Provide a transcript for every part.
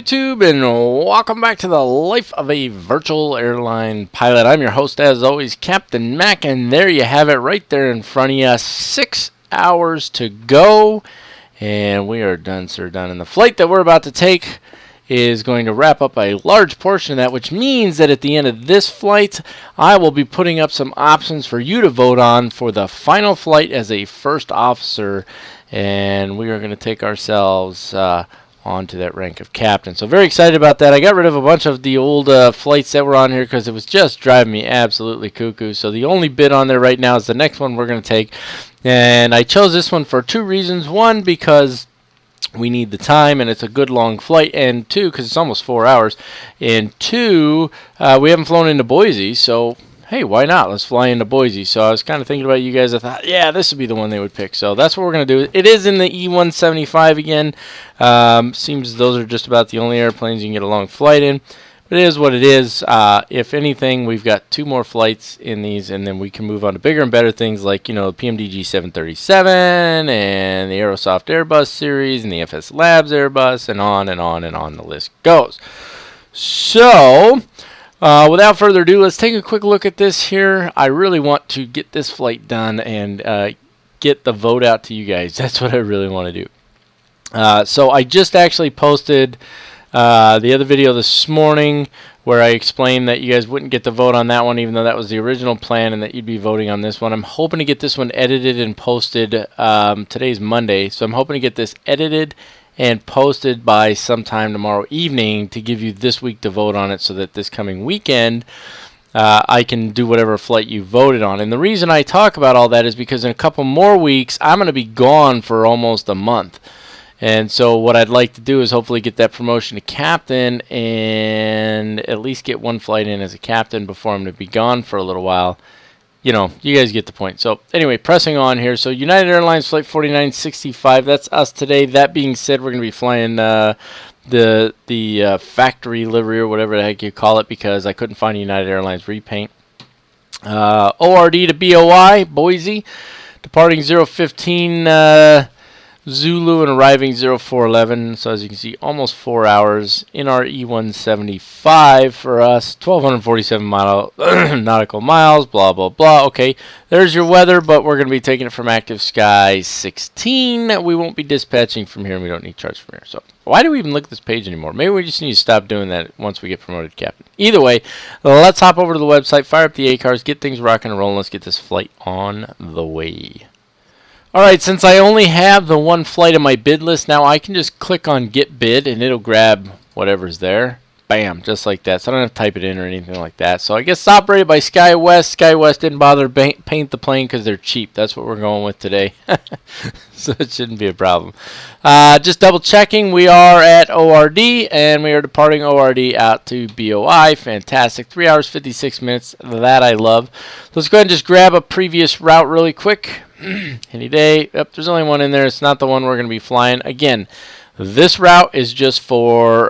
YouTube, and welcome back to the life of a virtual airline pilot. I'm your host, as always, Captain Mac, and there you have it right there in front of you. 6 hours to go, and we are done, sir, done. And the flight that we're about to take is going to wrap up a large portion of that, which means that at the end of this flight, I will be putting up some options for you to vote on for the final flight as a first officer, and we are going to take ourselves onto that rank of captain. So very excited about that. I got rid of a bunch of the old flights that were on here because it was just driving me absolutely cuckoo. So the only bid on there right now is the next one we're going to take. And I chose this one for two reasons. One, because we need the time and it's a good long flight, and two, because it's almost 4 hours, and two, we haven't flown into Boise, so hey, why not? Let's fly into Boise. So I was kind of thinking about you guys. I thought, yeah, this would be the one they would pick. So that's what we're going to do. It is in the E175 again. Seems those are just about the only airplanes you can get a long flight in. But it is what it is. If anything, we've got 2 more flights in these, and then we can move on to bigger and better things like, you know, the PMDG 737 and the Aerosoft Airbus series and the FS Labs Airbus, and on and on and on the list goes. So without further ado, let's take a quick look at this here. I really want to get this flight done and get the vote out to you guys. That's what I really want to do. So I just actually posted the other video this morning where I explained that you guys wouldn't get the vote on that one, even though that was the original plan, and that you'd be voting on this one. I'm hoping to get this one edited and posted. Today's Monday, so I'm hoping to get this edited and posted by sometime tomorrow evening to give you this week to vote on it, so that this coming weekend I can do whatever flight you voted on. And the reason I talk about all that is because in a couple more weeks I'm going to be gone for almost a month. And so what I'd like to do is hopefully get that promotion to captain and at least get one flight in as a captain before I'm going to be gone for a little while. You know, you guys get the point. So anyway, pressing on here. So United Airlines Flight 4965, that's us today. That being said, we're going to be flying the factory livery or whatever the heck you call it, because I couldn't find a United Airlines repaint. ORD to BOI, Boise, departing 015 Zulu and arriving 0411. So as you can see, almost 4 hours in our E175 for us. 1,247 nautical miles, blah, blah, blah. Okay, there's your weather, but we're going to be taking it from Active Sky 16. We won't be dispatching from here, and we don't need charts from here. So why do we even look at this page anymore? Maybe we just need to stop doing that once we get promoted to captain. Either way, let's hop over to the website, fire up the A-cars, get things rocking and rolling. Let's get this flight on the way. Alright, since I only have the one flight in my bid list now, I can just click on Get Bid, and it'll grab whatever's there. Bam, just like that. So I don't have to type it in or anything like that. So I guess operated by SkyWest. SkyWest didn't bother to paint the plane because they're cheap. That's what we're going with today. So it shouldn't be a problem. Just double checking. We are at ORD, and we are departing ORD out to BOI. Fantastic. 3 hours, 56 minutes. That I love. Let's go ahead and just grab a previous route really quick. Any day. Yep, there's only one in there. It's not the one we're going to be flying. Again, this route is just for,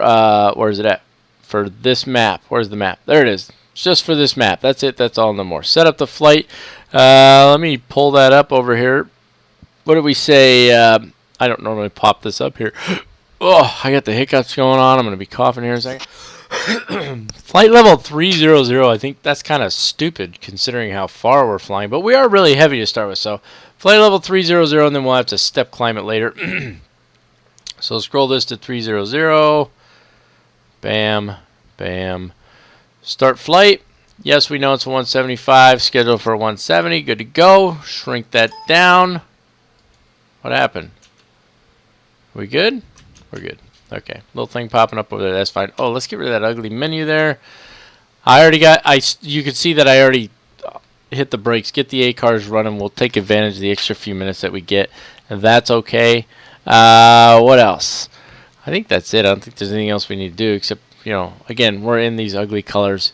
where's it at? For this map. Where's the map? There it is. It's just for this map. That's it. That's all, no more. Set up the flight. Let me pull that up over here. What did we say? I don't normally pop this up here. Oh, I got the hiccups going on. I'm going to be coughing here in a second. Flight level 300. I think that's kind of stupid considering how far we're flying, but we are really heavy to start with. So flight level 300, and then we'll have to step climb it later. So scroll this to 300. Bam, bam. Start flight. Yes, we know it's a 175. Scheduled for a 170. Good to go. Shrink that down. What happened? We good? We're good. Okay, little thing popping up over there. That's fine. Oh, let's get rid of that ugly menu there. I already got. You can see that I already hit the brakes. Get the A cars running. We'll take advantage of the extra few minutes that we get, and that's okay. What else? I think that's it. I don't think there's anything else we need to do except, you know, again, we're in these ugly colors.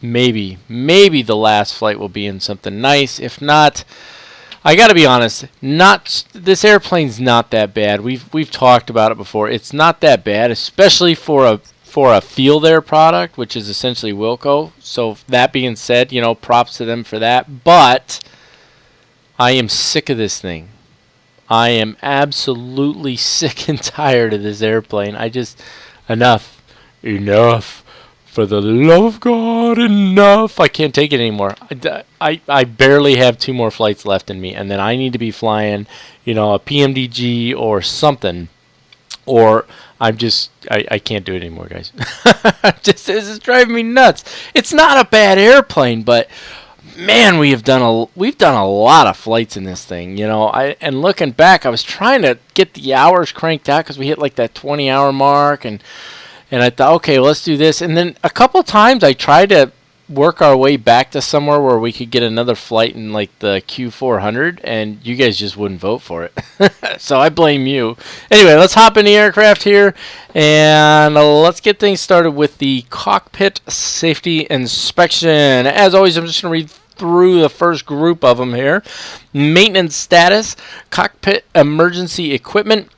Maybe the last flight will be in something nice. If not, I gotta be honest, this airplane's not that bad. We've talked about it before. It's not that bad, especially for a Field Air product, which is essentially Wilco. So that being said, you know, props to them for that. But I am sick of this thing. I am absolutely sick and tired of this airplane. Enough. Enough. For the love of God, enough. I can't take it anymore. I barely have 2 more flights left in me, and then I need to be flying, a PMDG or something, or I can't do it anymore, guys. This is driving me nuts. It's not a bad airplane, but man, we've done a lot of flights in this thing, and looking back, I was trying to get the hours cranked out because we hit like that 20-hour mark, and I thought, okay, well, let's do this. And then a couple times I tried to work our way back to somewhere where we could get another flight in like the Q400, and you guys just wouldn't vote for it. So I blame you. Anyway, let's hop in the aircraft here, and let's get things started with the cockpit safety inspection. As always, I'm just going to read through the first group of them here. Maintenance status, cockpit emergency equipment,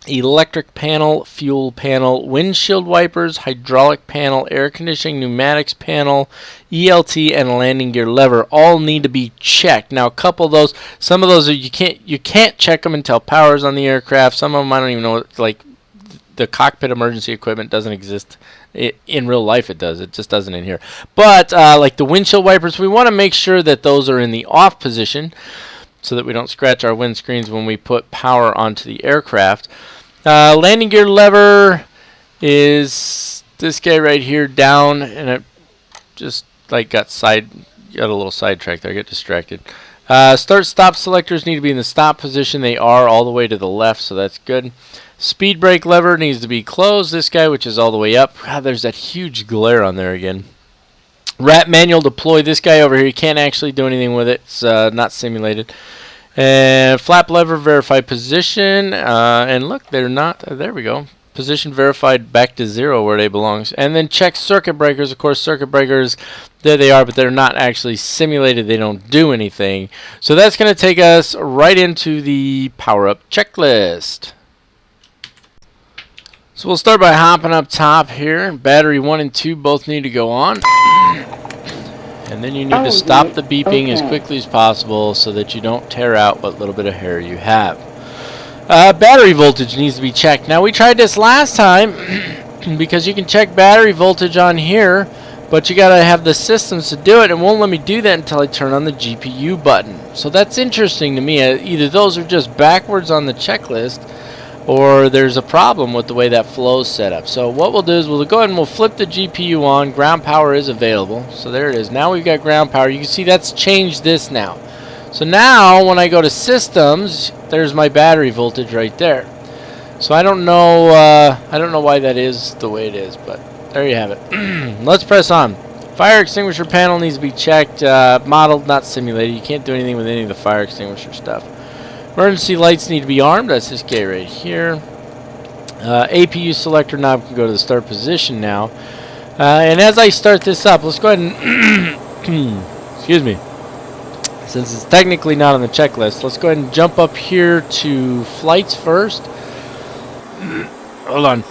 electric panel, fuel panel, windshield wipers, hydraulic panel, air conditioning, pneumatics panel, ELT, and landing gear lever all need to be checked. Now, a couple of those, some of those you can't check them until power's on the aircraft. Some of them I don't even know. Like the cockpit emergency equipment doesn't exist. In real life it does. It just doesn't in here. But like the windshield wipers, we want to make sure that those are in the off position, so that we don't scratch our windscreens when we put power onto the aircraft. Landing gear lever is this guy right here down, and it just like got a little sidetracked there. I get distracted. Start stop selectors need to be in the stop position. They are all the way to the left, so that's good. Speed brake lever needs to be closed. This guy, which is all the way up. God, there's that huge glare on there again. Wrap manual deploy. This guy over here, you can't actually do anything with it. It's not simulated. And flap lever verified position. And look, they're not. There we go. Position verified back to 0 where they belong. And then check circuit breakers. Of course, circuit breakers, there they are, but they're not actually simulated. They don't do anything. So that's going to take us right into the power-up checklist. So we'll start by hopping up top here. Battery 1 and 2 both need to go on. And then you need to stop the beeping as quickly as possible so that you don't tear out what little bit of hair you have. Battery voltage needs to be checked. Now, we tried this last time because you can check battery voltage on here, but you got to have the systems to do it. It won't let me do that until I turn on the GPU button. So that's interesting to me. Either those are just backwards on the checklist, or there's a problem with the way that flow's set up. So what we'll do is we'll go ahead and we'll flip the GPU on. Ground power is available. So there it is. Now we've got ground power. You can see that's changed this now. So now when I go to systems, there's my battery voltage right there. So I don't know why that is the way it is, but there you have it. Let's press on. Fire extinguisher panel needs to be checked. Modeled, not simulated. You can't do anything with any of the fire extinguisher stuff. Emergency lights need to be armed. That's this guy right here. APU selector knob can go to the start position now. And as I start this up, let's go ahead and excuse me. Since it's technically not on the checklist, let's go ahead and jump up here to flights first. Hold on.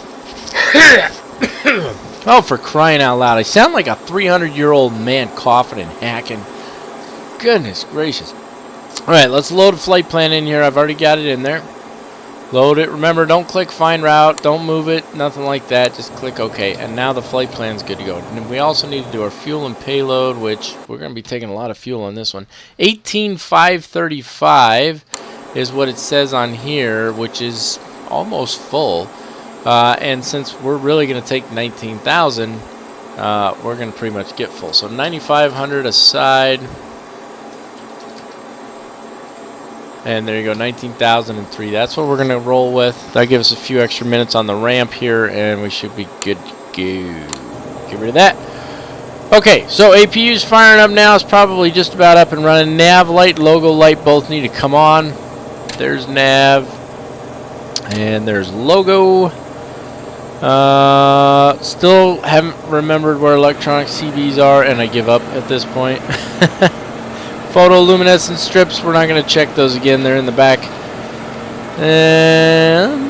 Oh, for crying out loud. I sound like a 300-year-old man coughing and hacking. Goodness gracious. Alright, let's load a flight plan in here. I've already got it in there. Load it. Remember, don't click find route. Don't move it. Nothing like that. Just click OK. And now the flight plan's good to go. And we also need to do our fuel and payload, which we're going to be taking a lot of fuel on this one. 18,535 is what it says on here, which is almost full. And since we're really going to take 19,000, we're going to pretty much get full. So 9,500 aside. And there you go, 19,003. That's what we're going to roll with. That'll give us a few extra minutes on the ramp here, and we should be good to go. Get rid of that. Okay, so APU's firing up now. It's probably just about up and running. Nav light, logo light both need to come on. There's nav. And there's logo. Still haven't remembered where electronic CVs are, and I give up at this point. Photoluminescent strips, we're not going to check those again. They're in the back. And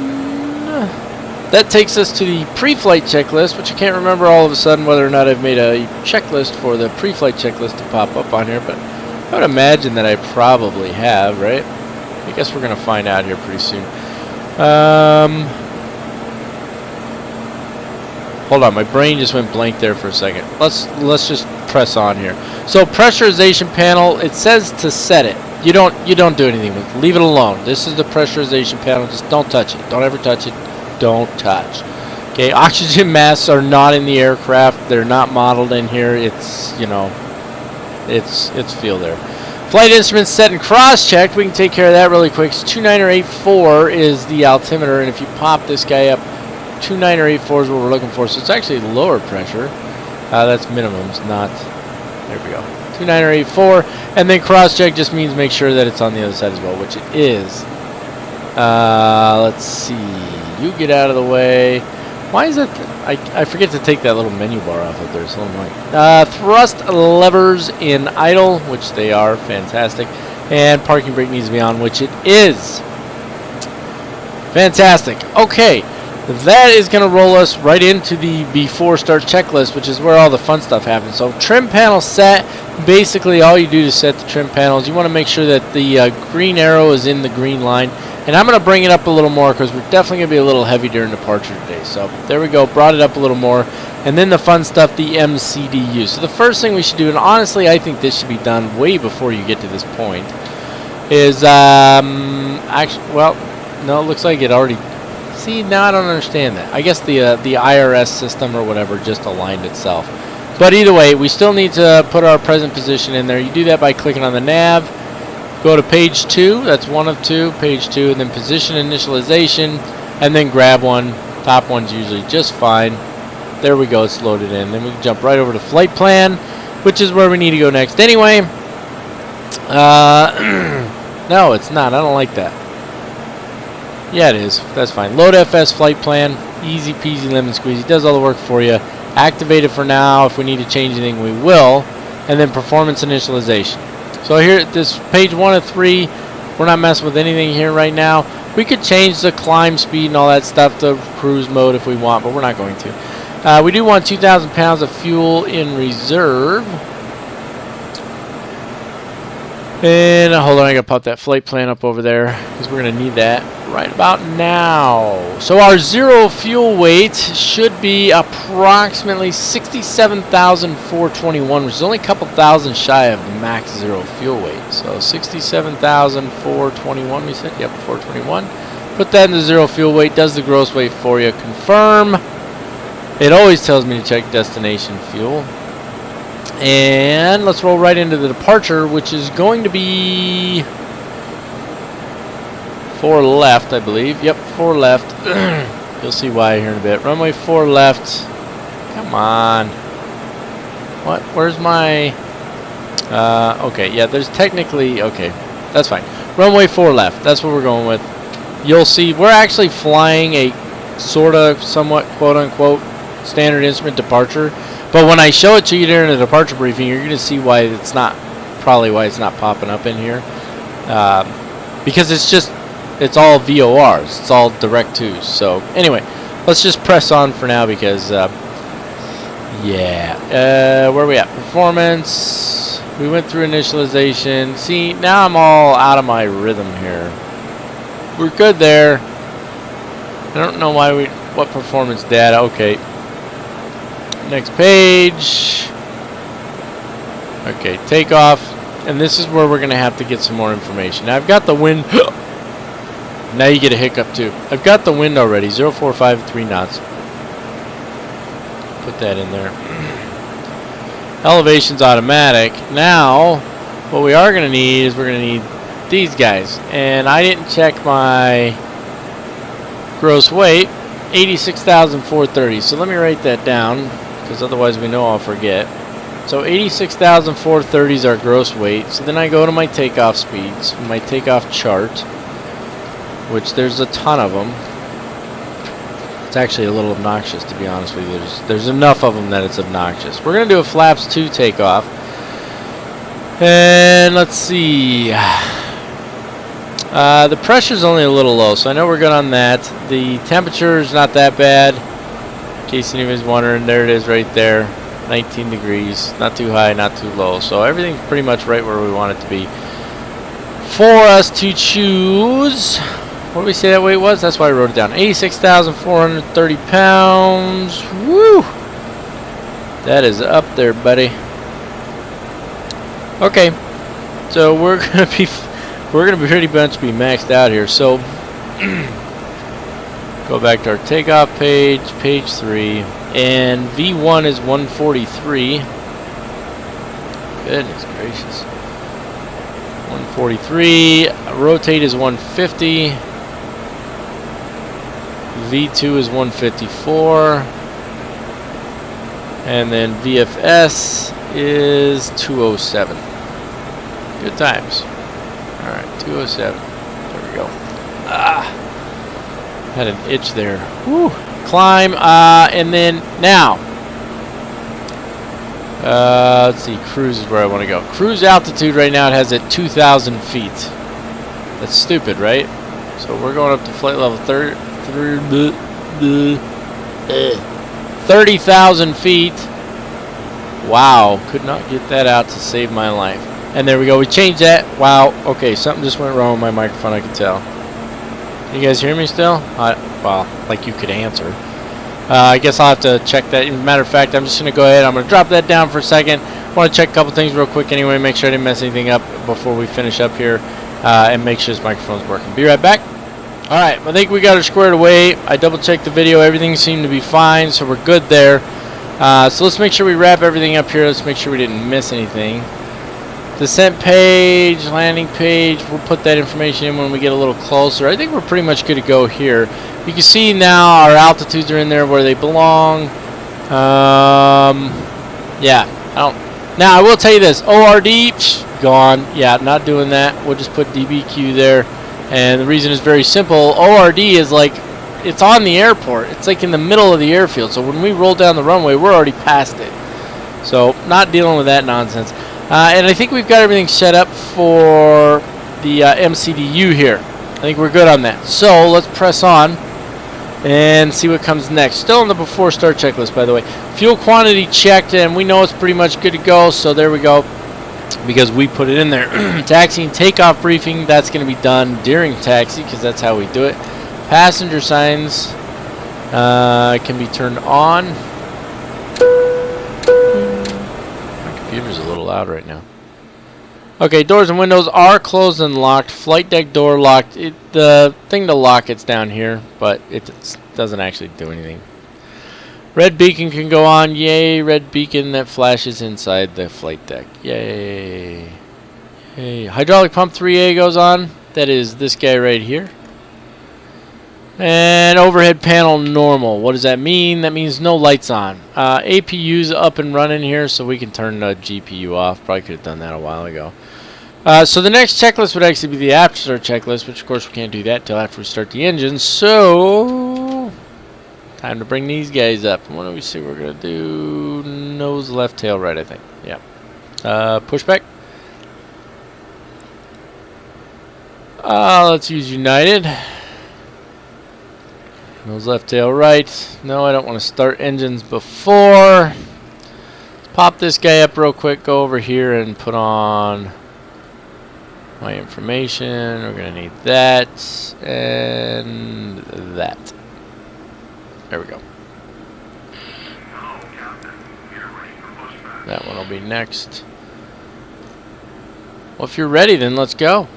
that takes us to the pre-flight checklist, which I can't remember all of a sudden whether or not I've made a checklist for the pre-flight checklist to pop up on here, but I would imagine that I probably have, right? I guess we're going to find out here pretty soon. Hold on, my brain just went blank there for a second. Let's just press on here. So pressurization panel, it says to set it. You don't do anything with it. Leave it alone. This is the pressurization panel. Just don't touch it. Don't ever touch it. Don't touch. Okay, oxygen masks are not in the aircraft. They're not modeled in here. It's, you know, it's feel there. Flight instruments set and cross-checked. We can take care of that really quick. So 29084 is the altimeter, and if you pop this guy up, 29084 is what we're looking for. So it's actually lower pressure. That's minimums, not... There we go. 29084, and then cross-check just means make sure that it's on the other side as well, which it is. Let's see. You get out of the way. Why is that? I forget to take that little menu bar off of there. It's a little annoying. Thrust levers in idle, which they are. Fantastic. And parking brake needs to be on, which it is. Fantastic. Okay. That is going to roll us right into the before start checklist, which is where all the fun stuff happens. So trim panel set. Basically, all you do to set the trim panels, you want to make sure that the green arrow is in the green line. And I'm going to bring it up a little more because we're definitely going to be a little heavy during departure today. So there we go. Brought it up a little more. And then the fun stuff, the MCDU. So the first thing we should do, and honestly I think this should be done way before you get to this point, is actually, well, no, it looks like it already... See, now I don't understand that. I guess the IRS system or whatever just aligned itself. But either way, we still need to put our present position in there. You do that by clicking on the nav. Go to page 2. That's one of 2. Page 2. And then position initialization. And then grab one. Top one's usually just fine. There we go. It's loaded in. Then we can jump right over to flight plan, which is where we need to go next anyway. No, it's not. I don't like that. Yeah, it is. That's fine. Load FS flight plan. Easy peasy lemon squeezy. Does all the work for you. Activate it for now. If we need to change anything, we will. And then performance initialization. So here, this page 1 of 3, we're not messing with anything here right now. We could change the climb speed and all that stuff to cruise mode if we want, but we're not going to. We do want 2,000 pounds of fuel in reserve. And hold on, I gotta pop that flight plan up over there because we're gonna need that right about now. So our zero fuel weight should be approximately 67,421, which is only a couple thousand shy of the max zero fuel weight. So 67,421, we said? Yep, 421. Put that in the zero fuel weight, does the gross weight for you. Confirm. It always tells me to check destination fuel. And let's roll right into the departure, which is going to be 4 left, I believe. Yep, 4 left. You'll see why here in a bit. Runway 4 left. Come on. What? Where's my... okay, yeah, there's technically... Okay, that's fine. Runway 4 left. That's what we're going with. You'll see we're actually flying a sort of, somewhat, quote-unquote, standard instrument departure. But when I show it to you during the departure briefing, you're going to see why it's not, probably why it's not popping up in here. Because it's all VORs. It's all direct twos. So anyway, let's just press on for now because, yeah. Where are we at? Performance. We went through initialization. See, now I'm all out of my rhythm here. We're good there. I don't know why what performance data. Okay. Next page. Okay, takeoff. And this is where we're going to have to get some more information. Now, I've got the wind. Now you get a hiccup too. I've got the wind already. 045 3 knots. Put that in there. Elevation's automatic. Now, what we are going to need is we're going to need these guys. And I didn't check my gross weight. 86,430. So let me write that down, because otherwise we know I'll forget. So 86,430 is our gross weight. So then I go to my takeoff speeds, my takeoff chart, which there's a ton of them. It's actually a little obnoxious, to be honest with you. There's enough of them that it's obnoxious. We're going to do a flaps 2 takeoff. And let's see. The pressure's only a little low, so I know we're good on that. The temperature is not that bad. In case anybody's wondering, there it is right there. 19 degrees. Not too high, not too low. So everything's pretty much right where we want it to be. For us to choose What did we say that weight was? That's why I wrote it down. 86,430 pounds. Woo! That is up there, buddy. Okay, so we're gonna be pretty much be maxed out here. So go back to our takeoff page, page 3, and V1 is 143. Goodness gracious. 143. Rotate is 150. V2 is 154. And then VFS is 207. Good times. Alright, 207. There we go. Had an itch there. Whew. Climb, and then now. Let's see, cruise is where I want to go. Cruise altitude right now it has at 2,000 feet. That's stupid, right? So we're going up to flight level 30,000 feet. Wow, could not get that out to save my life. And there we go, we changed that. Wow, okay, something just went wrong with my microphone, I can tell. You guys hear me still? Well, like you could answer. I guess I'll have to check that. Matter of fact, I'm just going to go ahead. I'm going to drop that down for a second. I want to check a couple things real quick anyway, make sure I didn't mess anything up before we finish up here, and make sure this microphone's working. Be right back. Alright, I think we got her squared away. I double-checked the video. Everything seemed to be fine, so we're good there. So let's make sure we wrap everything up here. Let's make sure we didn't miss anything. Descent page, landing page, we'll put that information in when we get a little closer. I think we're pretty much good to go here. You can see now our altitudes are in there where they belong. Yeah, now I will tell you this, ORD, gone. Yeah, not doing that. We'll just put DBQ there. And the reason is very simple. ORD is like, it's on the airport. It's like in the middle of the airfield. So when we roll down the runway, we're already past it. So not dealing with that nonsense. And I think we've got everything set up for the MCDU here. I think we're good on that. So let's press on and see what comes next. Still on the before start checklist, by the way. Fuel quantity checked, and we know it's pretty much good to go. So there we go, because we put it in there. Taxi and takeoff briefing, that's going to be done during taxi, because that's how we do it. Passenger signs can be turned on. My computer's a little loud right now. Okay, doors and windows are closed and locked. Flight deck door locked. The thing to lock it's down here, but it doesn't actually do anything. Red beacon can go on. Yay, red beacon that flashes inside the flight deck. Yay. Yay. Hydraulic pump 3A goes on. That is this guy right here. And overhead panel normal. What does that mean? That means no lights on. APU's up and running here, so we can turn the GPU off. Probably could have done that a while ago. So the next checklist would actually be the after start checklist, which of course we can't do that till after we start the engine. So time to bring these guys up. What do we see? We're gonna do nose, left, tail, right. I think. Yeah. Pushback. Let's use United. Nose, left, tail, right. No, I don't want to start engines before. Let's pop this guy up real quick. Go over here and put on my information. We're going to need that and that. There we go. That one will be next. Well, if you're ready, then let's go.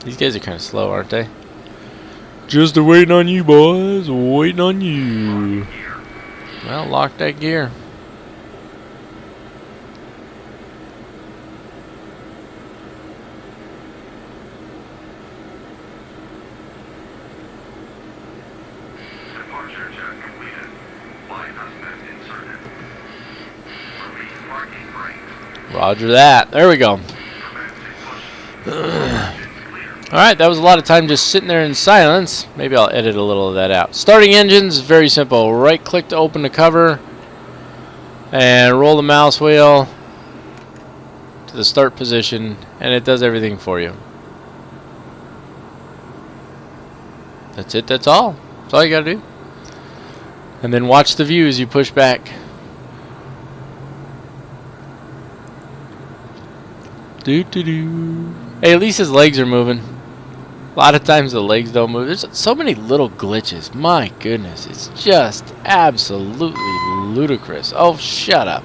These guys are kind of slow, aren't they? Just waiting on you, boys. Waiting on you. Well, lock that gear. Roger that. There we go. Alright, that was a lot of time just sitting there in silence. Maybe I'll edit a little of that out. Starting engines, very simple. Right click to open the cover and roll the mouse wheel to the start position, and it does everything for you. That's it, that's all. That's all you gotta do. And then watch the view as you push back. Hey, at least his legs are moving. A lot of times the legs don't move. There's so many little glitches. My goodness, it's just absolutely ludicrous. Oh, shut up.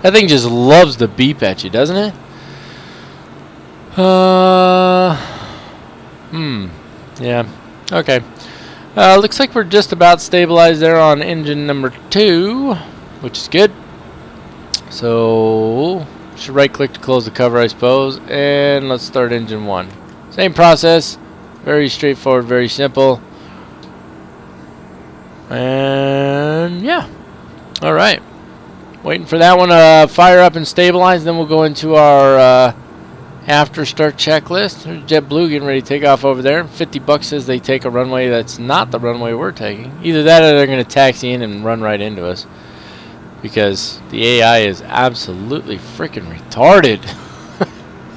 That thing just loves to beep at you, doesn't it? Yeah. Okay. Looks like we're just about stabilized there on engine number 2, which is good. So, should right click to close the cover, I suppose. And let's start engine 1. Same process. Very straightforward, very simple. And yeah. Alright. Waiting for that one to fire up and stabilize. Then we'll go into our after start checklist. There's JetBlue getting ready to take off over there. $50 says they take a runway that's not the runway we're taking. Either that or they're going to taxi in and run right into us. Because the AI is absolutely freaking retarded.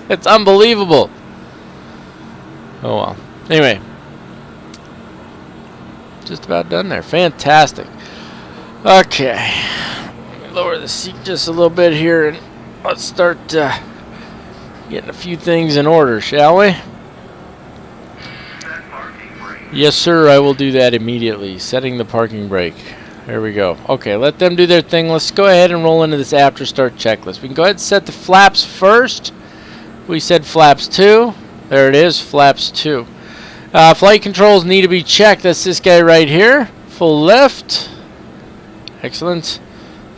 It's unbelievable. Oh well. Anyway. Just about done there. Fantastic. Okay. Let me lower the seat just a little bit here and let's start getting a few things in order, shall we? Yes, sir. I will do that immediately. Setting the parking brake. There we go. Okay, let them do their thing. Let's go ahead and roll into this after start checklist. We can go ahead and set the flaps first. We said flaps 2. There it is, flaps 2. Flight controls need to be checked. That's this guy right here. Full left. Excellent.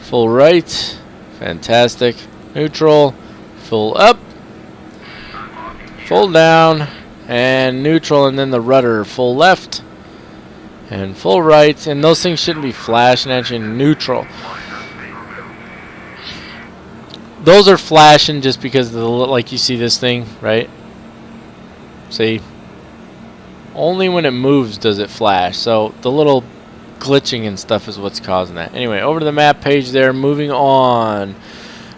Full right. Fantastic. Neutral. Full up. Full down. And neutral, and then the rudder. Full left. And full right. And those things shouldn't be flashing at you. Neutral. Those are flashing just because of the, like you see this thing, right? See? Only when it moves does it flash. So the little glitching and stuff is what's causing that. Anyway, over to the map page there. Moving on.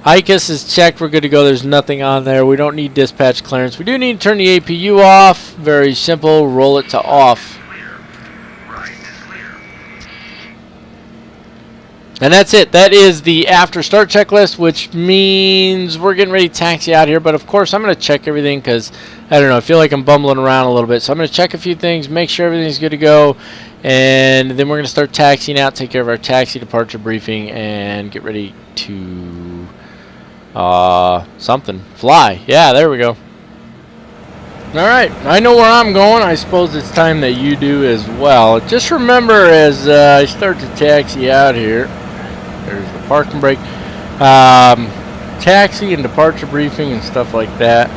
ICAS is checked. We're good to go. There's nothing on there. We don't need dispatch clearance. We do need to turn the APU off. Very simple. Roll it to off. And that's it. That is the after start checklist, which means we're getting ready to taxi out here. But of course, I'm going to check everything because, I don't know, I feel like I'm bumbling around a little bit. So I'm going to check a few things, make sure everything's good to go. And then we're going to start taxiing out, take care of our taxi departure briefing, and get ready to fly. Yeah, there we go. Alright, I know where I'm going. I suppose it's time that you do as well. Just remember as I start to taxi out here, there's the parking brake, taxi and departure briefing and stuff like that.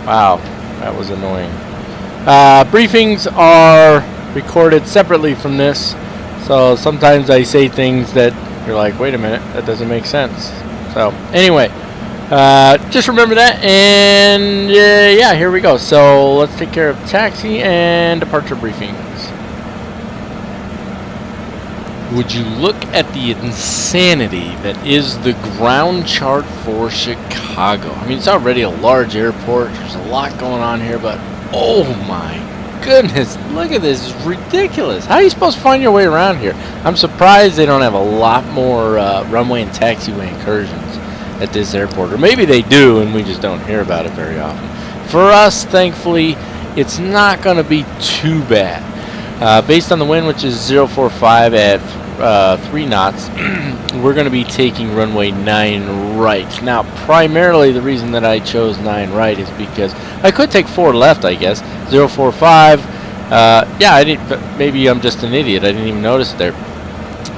Wow, that was annoying. Briefings are recorded separately from this, so sometimes I say things that you're like, wait a minute, that doesn't make sense. So anyway, just remember that, and yeah, here we go. So let's take care of taxi and departure briefings. Would you look at the insanity that is the ground chart for Chicago? I mean, it's already a large airport. There's a lot going on here, but oh my goodness, look at this. It's ridiculous. How are you supposed to find your way around here? I'm surprised they don't have a lot more runway and taxiway incursions at this airport. Or maybe they do and we just don't hear about it very often. For us, thankfully, it's not going to be too bad. Based on the wind, which is 045 at 3 knots, we're going to be taking runway 9 right. Now, primarily the reason that I chose 9 right is because I could take 4 left, I guess. 045. Yeah, I didn't. Maybe I'm just an idiot. I didn't even notice it there.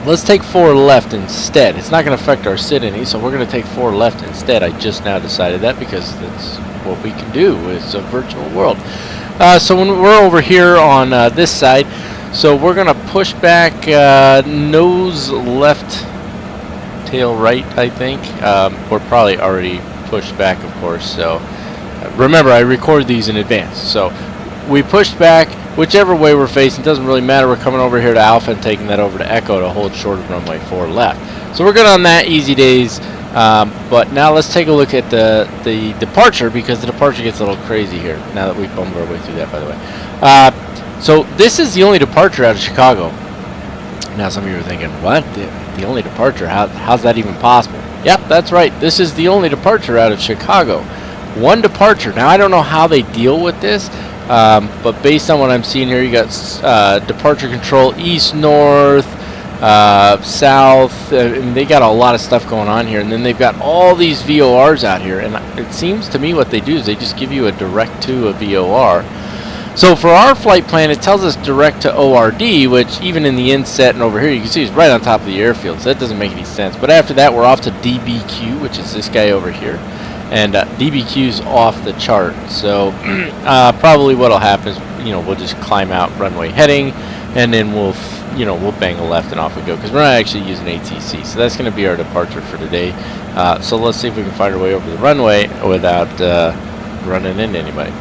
Let's take 4 left instead. It's not going to affect our sit any, so we're going to take 4 left instead. I just now decided that because that's what we can do. It's a virtual world. So when we're over here on this side, so we're going to push back nose left, tail right, I think. We're probably already pushed back, of course. So remember, I record these in advance. So we pushed back. Whichever way we're facing, doesn't really matter. We're coming over here to Alpha and taking that over to Echo to hold short of runway 4 left. So we're good on that, easy days. But now let's take a look at the departure, because the departure gets a little crazy here now that we've bummed our way through that, by the way. So this is the only departure out of Chicago. Now some of you are thinking, what? The only departure? How's that even possible? Yep, that's right. This is the only departure out of Chicago. one departure. Now I don't know how they deal with this, but based on what I'm seeing here, you got departure control east, north, south, and they got a lot of stuff going on here. And then they've got all these VORs out here, and it seems to me what they do is they just give you a direct to a VOR. So for our flight plan, it tells us direct to ORD, which even in the inset and over here, you can see it's right on top of the airfield, so that doesn't make any sense. But after that, we're off to DBQ, which is this guy over here. And DBQ's off the chart, so probably what'll happen is, we'll just climb out runway heading, and then we'll bang a left and off we go, because we're not actually using ATC. So that's going to be our departure for today. So let's see if we can find our way over the runway without running into anybody.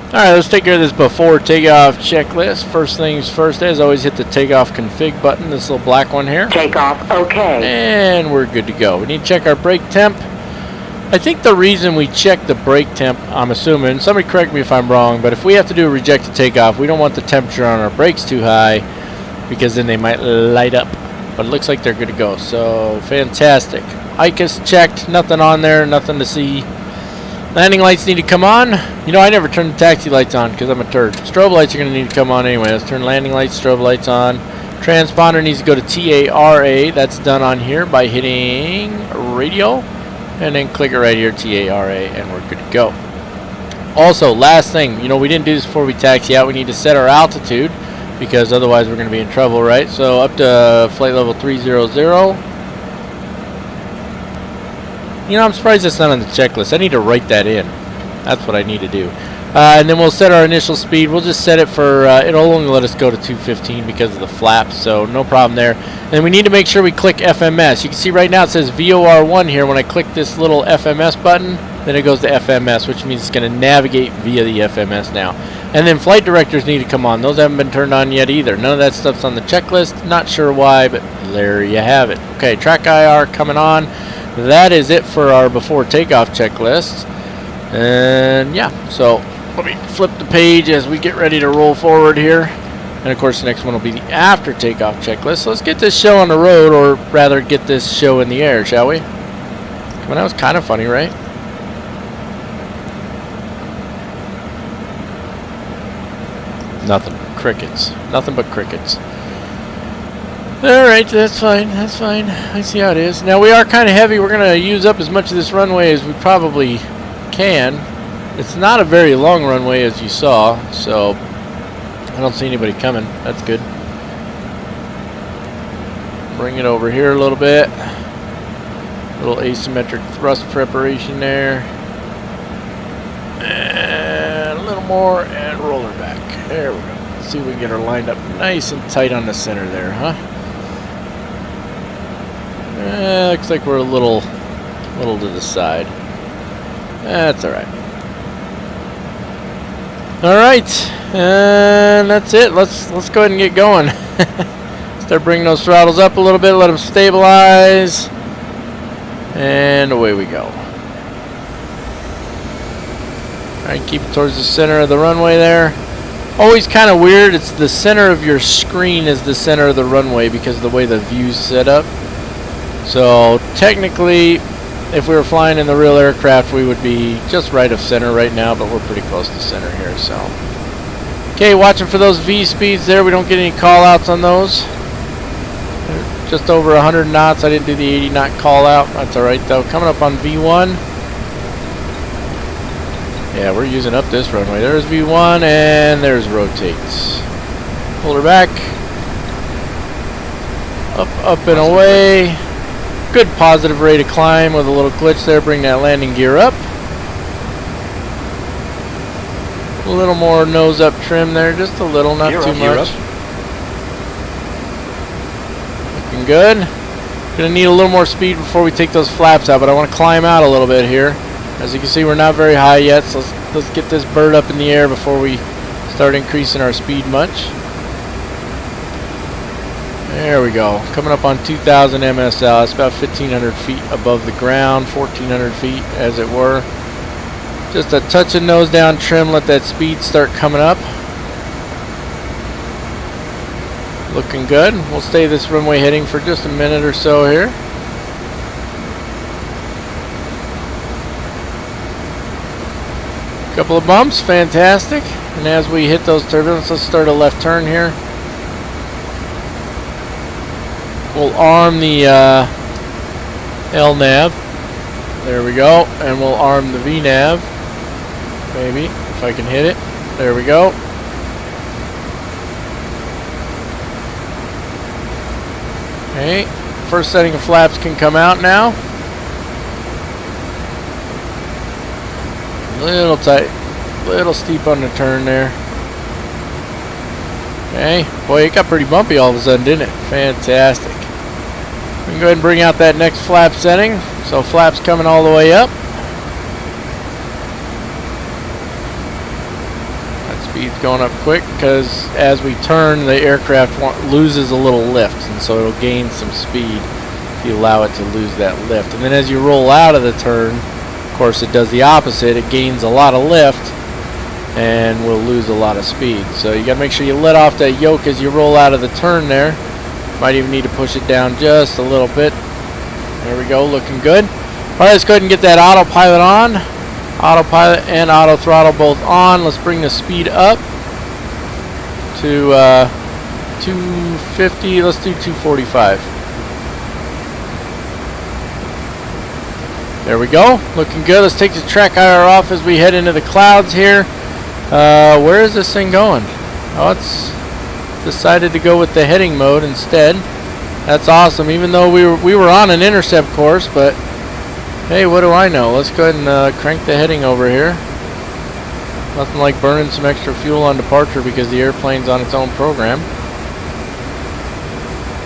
Alright, let's take care of this before takeoff checklist. First things first, as always, hit the takeoff config button, this little black one here. Takeoff, okay. And we're good to go. We need to check our brake temp. I think the reason we check the brake temp, I'm assuming, somebody correct me if I'm wrong, but if we have to do a rejected takeoff, we don't want the temperature on our brakes too high, because then they might light up. But it looks like they're good to go, so fantastic. ICAS checked, nothing on there, nothing to see. Landing lights need to come on. I never turn the taxi lights on because I'm a turd. Strobe lights are going to need to come on anyway. Let's turn landing lights, strobe lights on. Transponder needs to go to TARA. That's done on here by hitting radio. And then click it right here, TARA, and we're good to go. Also, last thing, we didn't do this before we taxi out. We need to set our altitude because otherwise we're going to be in trouble, right? So up to flight level 300. I'm surprised that's not on the checklist. I need to write that in. That's what I need to do. And then we'll set our initial speed. We'll just set it for, it'll only let us go to 215 because of the flaps, so no problem there. And we need to make sure we click FMS. You can see right now it says VOR1 here. When I click this little FMS button, then it goes to FMS, which means it's going to navigate via the FMS now. And then flight directors need to come on. Those haven't been turned on yet either. None of that stuff's on the checklist. Not sure why, but there you have it. Okay, track IR coming on. That is it for our before takeoff checklist. And yeah, so let me flip the page as we get ready to roll forward here. And of course the next one will be the after takeoff checklist. So let's get this show on the road, or rather get this show in the air, shall we? Come on, that was kind of funny, right? Nothing. Crickets. Nothing but crickets. Alright, that's fine, that's fine. I see how it is. Now we are kind of heavy. We're going to use up as much of this runway as we probably can. It's not a very long runway as you saw, so I don't see anybody coming. That's good. Bring it over here a little bit. A little asymmetric thrust preparation there. And a little more, and roll her back. There we go. Let's see if we can get her lined up nice and tight on the center there, huh? Looks like we're a little to the side. That's all right. All right, and that's it. Let's go ahead and get going. Start bringing those throttles up a little bit. Let them stabilize, and away we go. All right, keep it towards the center of the runway there. Always kind of weird. It's the center of your screen is the center of the runway because of the way the view's set up. So technically, if we were flying in the real aircraft, we would be just right of center right now, but we're pretty close to center here. So, okay, watching for those V speeds there. We don't get any call outs on those. They're just over 100 knots. I didn't do the 80 knot call out. That's all right though. Coming up on V1. Yeah, we're using up this runway. There's V1 and there's rotates. Pull her back. Up and away. Good positive rate of climb with a little glitch there. Bring that landing gear up. A little more nose up trim there. Just a little, not too much. Looking good. Gonna need a little more speed before we take those flaps out, but I want to climb out a little bit here. As you can see, we're not very high yet, so let's get this bird up in the air before we start increasing our speed much. There we go. Coming up on 2,000 MSL. It's about 1,500 feet above the ground, 1,400 feet as it were. Just a touch of nose down trim. Let that speed start coming up. Looking good. We'll stay this runway heading for just a minute or so here. Couple of bumps, fantastic. And as we hit those turbulence, let's start a left turn here. We'll arm the L-nav. There we go. And we'll arm the V-nav. Maybe, if I can hit it. There we go. Okay, first setting of flaps can come out now. Little tight, little steep on the turn there. Okay, boy, it got pretty bumpy all of a sudden, didn't it? Fantastic. We can go ahead and bring out that next flap setting. So flaps coming all the way up. Speed's going up quick because as we turn, the aircraft loses a little lift, and so it'll gain some speed if you allow it to lose that lift. And then as you roll out of the turn, of course it does the opposite. It gains a lot of lift and will lose a lot of speed. So you got to make sure you let off that yoke as you roll out of the turn there. Might even need to push it down just a little bit. There we go, looking good. Alright, let's go ahead and get that autopilot on. Autopilot and auto throttle both on. Let's bring the speed up to 250. Let's do 245. There we go. Looking good. Let's take the track IR off as we head into the clouds here. Where is this thing going? Oh, it's decided to go with the heading mode instead. That's awesome. Even though we were on an intercept course, but hey, what do I know? Let's go ahead and crank the heading over here. Nothing like burning some extra fuel on departure because the airplane's on its own program.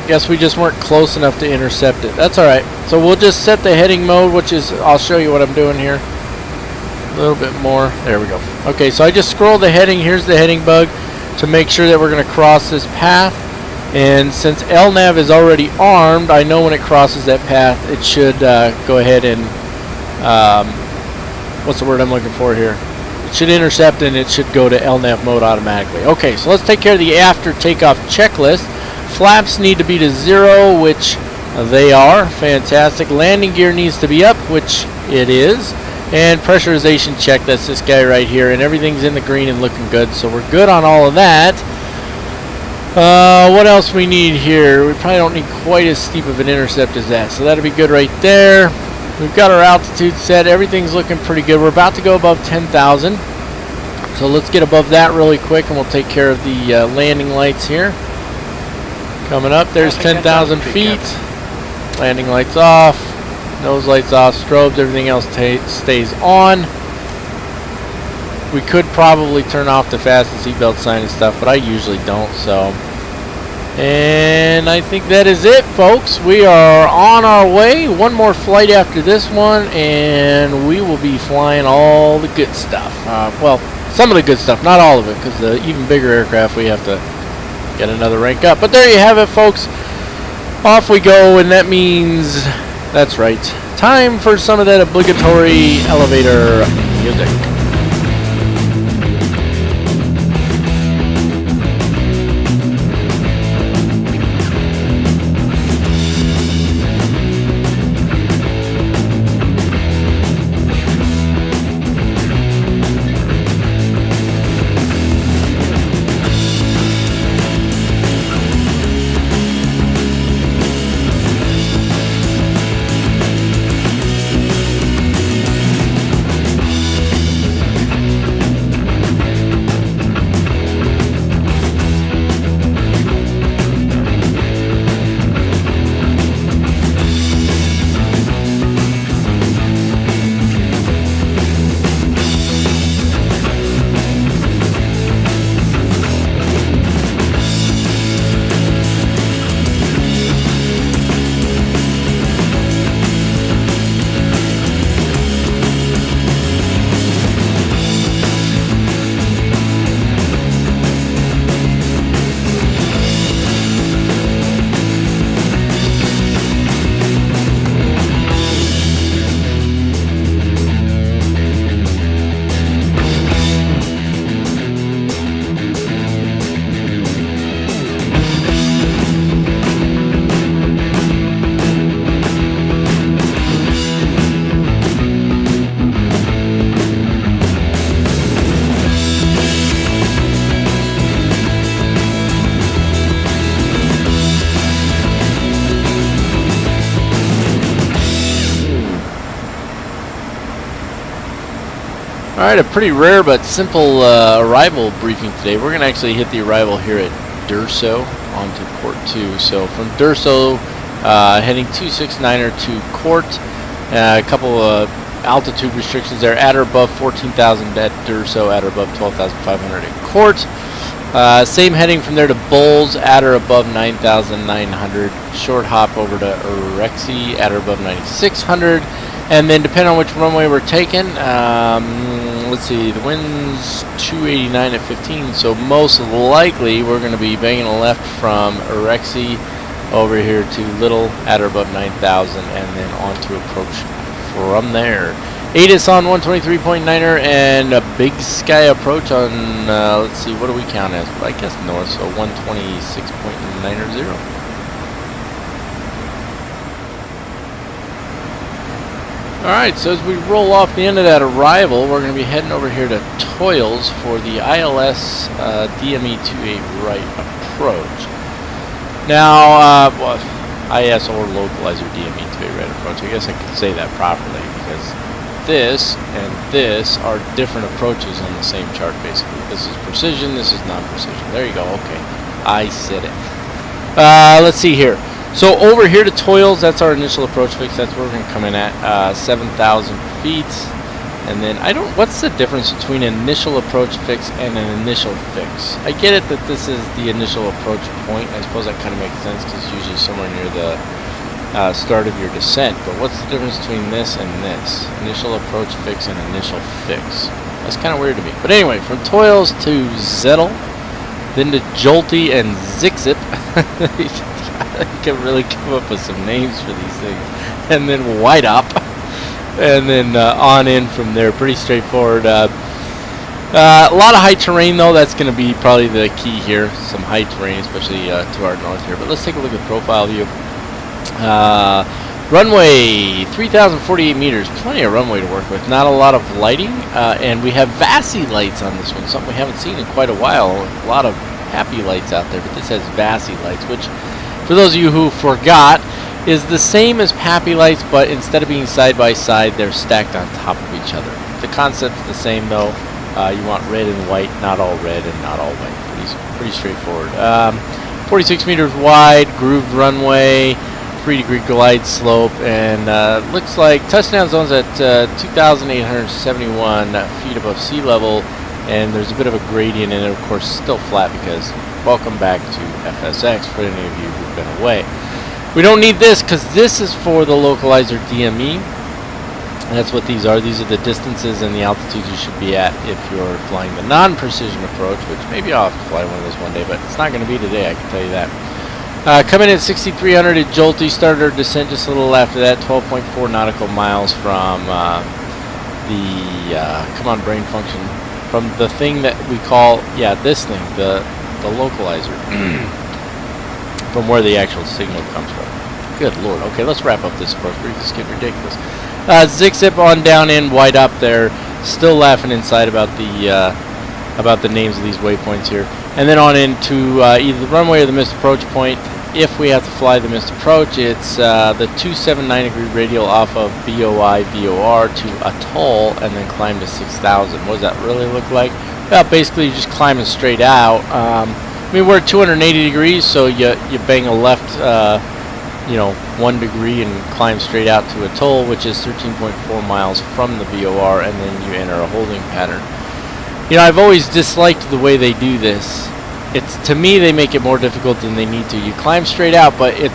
Guess we just weren't close enough to intercept it. That's alright. So we'll just set the heading mode, which is, I'll show you what I'm doing here. A little bit more. There we go. Okay, so I just scrolled the heading. Here's the heading bug to make sure that we're going to cross this path. And since LNAV is already armed, I know when it crosses that path, it should go ahead and, what's the word I'm looking for here? It should intercept and it should go to LNAV mode automatically. Okay, so let's take care of the after takeoff checklist. Flaps need to be to 0, which they are. Fantastic. Landing gear needs to be up, which it is. And pressurization check, that's this guy right here. And everything's in the green and looking good, so we're good on all of that. What else we need here? We probably don't need quite as steep of an intercept as that, so that'll be good right there. We've got our altitude set. Everything's looking pretty good. We're about to go above 10,000, so let's get above that really quick and we'll take care of the landing lights here. Coming up, there's 10,000 feet. Landing lights off, nose lights off, strobes, everything else stays on. We could probably turn off the fasten seatbelt sign and stuff, but I usually don't, so. And I think that is it, folks. We are on our way. One more flight after this one, and we will be flying all the good stuff. Well, some of the good stuff, not all of it, because the even bigger aircraft we have to get another rank up. But there you have it, folks. Off we go, and that means, that's right, time for some of that obligatory elevator music. Alright, a pretty rare but simple arrival briefing today. We're going to actually hit the arrival here at Durso onto Court 2. So from Durso, heading 269er to Court. A couple of altitude restrictions there, at or above 14,000 at Durso, at or above 12,500 at Court. Same heading from there to Bowls, at or above 9,900. Short hop over to Erexi, at or above 9,600. And then depending on which runway we're taking, let's see, the wind's 289 at 15, so most likely we're going to be banging a left from Erexi over here to Little, at or above 9,000, and then on to approach from there. ATIS on 123.9er and a Big Sky approach on, let's see, what do we count as? I guess north, so 126.90. Alright, so as we roll off the end of that arrival, we're going to be heading over here to Toils for the ILS DME-28 right approach. Now, well, IS or localizer DME-28 right approach, I guess I could say that properly, because this and this are different approaches on the same chart, basically. This is precision, this is non-precision. There you go, okay. I said it. Let's see here. So over here to Toils, that's our initial approach fix. That's where we're going to come in at 7,000 feet. And then what's the difference between an initial approach fix and an initial fix? I get it that this is the initial approach point. I suppose that kind of makes sense because it's usually somewhere near the start of your descent. But what's the difference between this and this? Initial approach fix and initial fix. That's kind of weird to me. But anyway, from Toils to Zettel, then to Jolty and Zixip. I can really come up with some names for these things. And then White Up. And then on in from there. Pretty straightforward. A lot of high terrain, though. That's going to be probably the key here. Some high terrain, especially to our north here. But let's take a look at profile view. Runway, 3,048 meters. Plenty of runway to work with. Not a lot of lighting. And we have VASI lights on this one. Something we haven't seen in quite a while. A lot of happy lights out there. But this has VASI lights, which, for those of you who forgot, is the same as PAPI lights, but instead of being side by side, they're stacked on top of each other. The concept's the same, though. You want red and white, not all red and not all white. Pretty straightforward. 46 meters wide, grooved runway, 3-degree glide slope, and looks like touchdown zone's at 2,871 feet above sea level, and there's a bit of a gradient in it. Of course, still flat because welcome back to FSX for any of you who've been away. We don't need this because this is for the localizer DME. That's what these are. These are the distances and the altitudes you should be at if you're flying the non-precision approach, which maybe I'll have to fly one of those one day, but it's not going to be today, I can tell you that. Coming in at 6,300 at Jolty, started our descent just a little after that, 12.4 nautical miles from the, come on brain function, from the thing that we call, yeah, this thing, the localizer. From where the actual signal comes from. Good lord. Okay, let's wrap up this approach brief. This is getting ridiculous. Zig-zip on down in, White Up there. Still laughing inside about the names of these waypoints here. And then on into either the runway or the missed approach point. If we have to fly the missed approach, it's the 279-degree radial off of BOI VOR to Atoll and then climb to 6,000. What does that really look like? Well, basically you're just climbing straight out. I mean, we're at 280 degrees, so you bang a left, 1 degree and climb straight out to Atoll, which is 13.4 miles from the VOR, and then you enter a holding pattern. You know, I've always disliked the way they do this. To me, they make it more difficult than they need to. You climb straight out, but you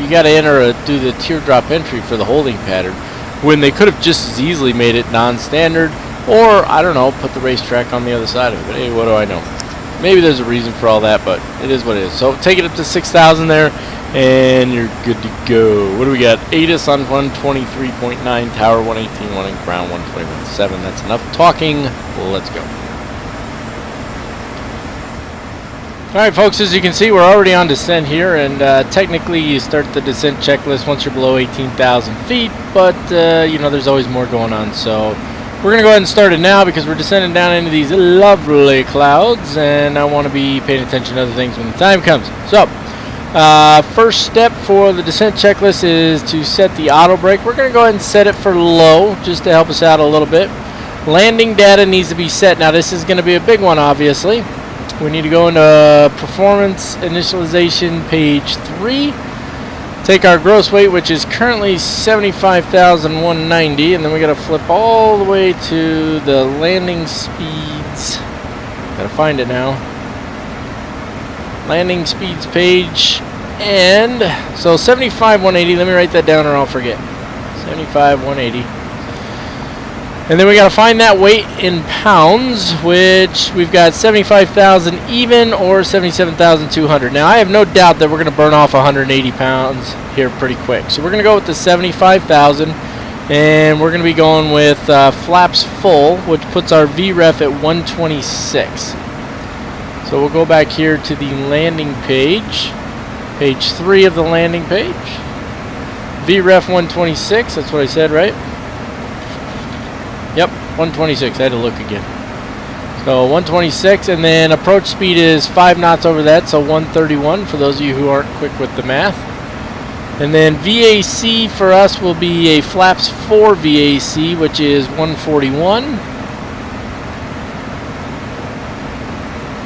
got to do the teardrop entry for the holding pattern, when they could have just as easily made it non-standard, or I don't know, put the racetrack on the other side of it. But hey, what do I know? Maybe there's a reason for all that, but it is what it is. So take it up to 6,000 there, and you're good to go. What do we got? ATIS on 123.9, tower 118.1, and ground 121.7. That's enough talking. Let's go. Alright folks, as you can see, we're already on descent here, and technically you start the descent checklist once you're below 18,000 feet, but there's always more going on, so we're going to go ahead and start it now because we're descending down into these lovely clouds, and I want to be paying attention to other things when the time comes. So, first step for the descent checklist is to set the auto brake. We're going to go ahead and set it for low just to help us out a little bit. Landing data needs to be set. Now this is going to be a big one, obviously. We need to go into performance initialization page 3. Take our gross weight, which is currently 75,190, and then we got to flip all the way to the landing speeds. Got to find it now. Landing speeds page, and so 75,180. Let me write that down or I'll forget. 75,180. And then we got to find that weight in pounds, which we've got 75,000 even or 77,200. Now I have no doubt that we're going to burn off 180 pounds here pretty quick. So we're going to go with the 75,000, and we're going to be going with flaps full, which puts our VREF at 126. So we'll go back here to the landing page, page 3 of the landing page. VREF 126, that's what I said, right? Yep, 126. I had to look again. So 126, and then approach speed is 5 knots over that, so 131 for those of you who aren't quick with the math. And then VAC for us will be a flaps 4 VAC, which is 141.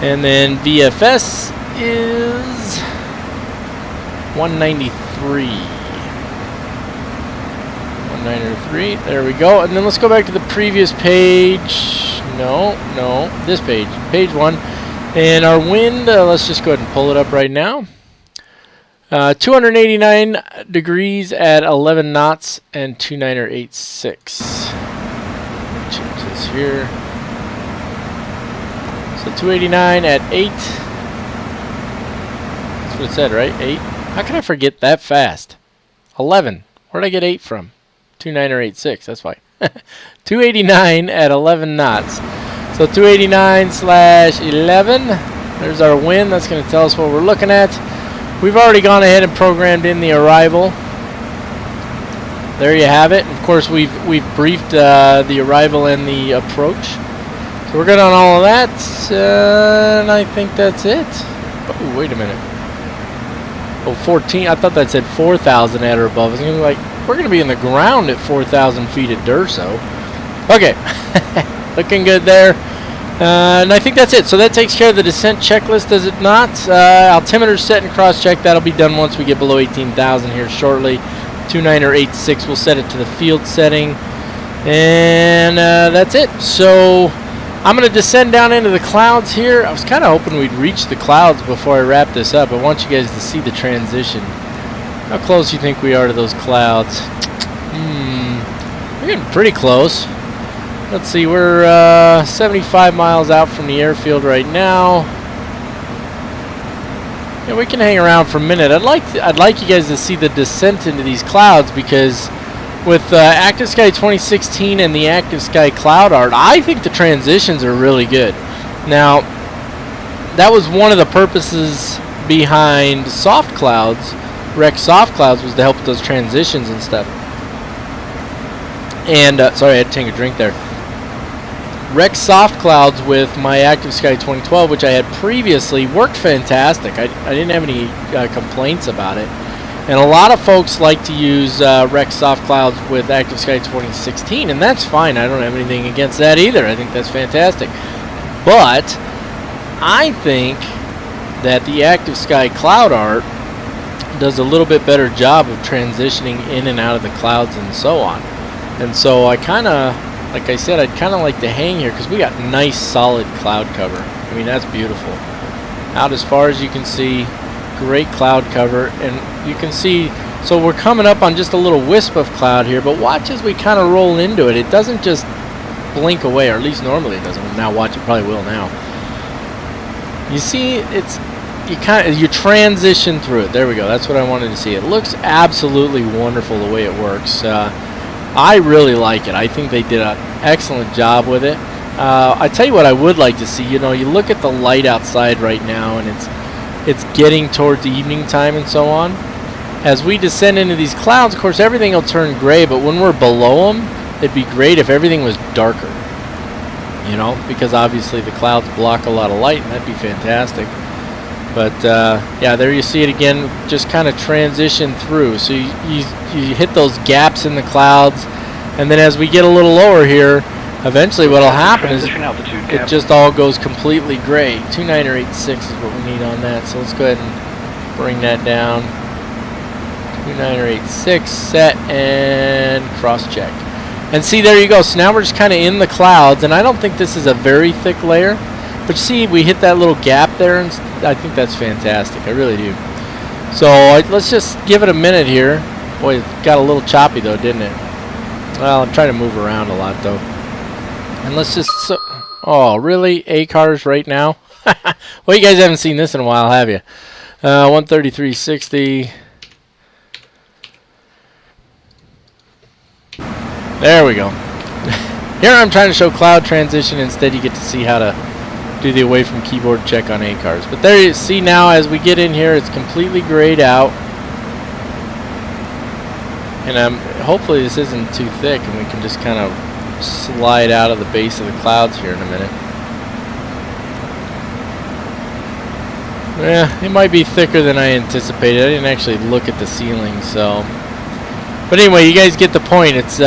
And then VFS is 193. 193. There we go. And then let's go back to the previous page. No, this page. Page 1. And our wind, let's just go ahead and pull it up right now. 289 degrees at 11 knots and 2986. Change this here. So 289 at 8. That's what it said, right? 8. How can I forget that fast? 11. Where'd I get 8 from? 2986. That's why. 289 at 11 knots. So 289/11. There's our wind. That's going to tell us what we're looking at. We've already gone ahead and programmed in the arrival. There you have it. Of course, we've briefed the arrival and the approach. So we're good on all of that, and I think that's it. Oh, wait a minute. Oh, 14. I thought that said 4,000 at or above. I was going to be like, we're going to be in the ground at 4,000 feet at Durso. Okay. Looking good there. And I think that's it. So that takes care of the descent checklist, does it not? Altimeter set and cross-check. That'll be done once we get below 18,000 here shortly. 2986. We'll set it to the field setting. And that's it. So I'm going to descend down into the clouds here. I was kind of hoping we'd reach the clouds before I wrap this up. I want you guys to see the transition. How close do you think we are to those clouds? We're getting pretty close. Let's see, we're 75 miles out from the airfield right now. Yeah, we can hang around for a minute. I'd like you guys to see the descent into these clouds, because with Active Sky 2016 and the Active Sky Cloud Art, I think the transitions are really good. Now, that was one of the purposes behind soft clouds. Rec soft clouds was to help with those transitions and stuff. And sorry, I had to take a drink there. Rec soft clouds with my Active Sky 2012, which I had previously, worked fantastic. I didn't have any complaints about it. And a lot of folks like to use Rec soft clouds with Active Sky 2016, and that's fine. I don't have anything against that either. I think that's fantastic. But I think that the Active Sky Cloud Art does a little bit better job of transitioning in and out of the clouds and so on. And so I kind of, like I said, I'd kind of like to hang here because we got nice solid cloud cover. I mean, that's beautiful. Out as far as you can see, great cloud cover. And you can see, so we're coming up on just a little wisp of cloud here, but watch as we kind of roll into it. It doesn't just blink away, or at least normally it doesn't. Now watch, it probably will now. You see, you transition through it. There we go. That's what I wanted to see. It looks absolutely wonderful the way it works. I really like it. I think they did an excellent job with it. I tell you what I would like to see. You know, you look at the light outside right now, and it's getting towards the evening time and so on. As we descend into these clouds, of course, everything will turn gray, but when we're below them, it'd be great if everything was darker. You know, because obviously the clouds block a lot of light, and that'd be fantastic. But yeah, there you see it again, just kind of transition through. So you hit those gaps in the clouds, and then as we get a little lower here, Eventually what'll happen is it just all goes completely gray. 29086 is what we need on that. So let's go ahead and bring that down. 29086 set and cross check. And see, there you go. So now we're just kind of in the clouds, and I don't think this is a very thick layer. But see, we hit that little gap there, and I think that's fantastic. I really do. So let's just give it a minute here. Boy, it got a little choppy though, didn't it? Well, I'm trying to move around a lot though. And let's just... oh, really? 8 cars right now? Well, you guys haven't seen this in a while, have you? 133.60. There we go. Here I'm trying to show cloud transition. Instead, you get to see how to do the away from keyboard check on 8 cars. But there you see now, as we get in here, it's completely grayed out. And hopefully this isn't too thick, and we can just kind of slide out of the base of the clouds here in a minute. Yeah, it might be thicker than I anticipated. I didn't actually look at the ceiling, so. But anyway, you guys get the point. It's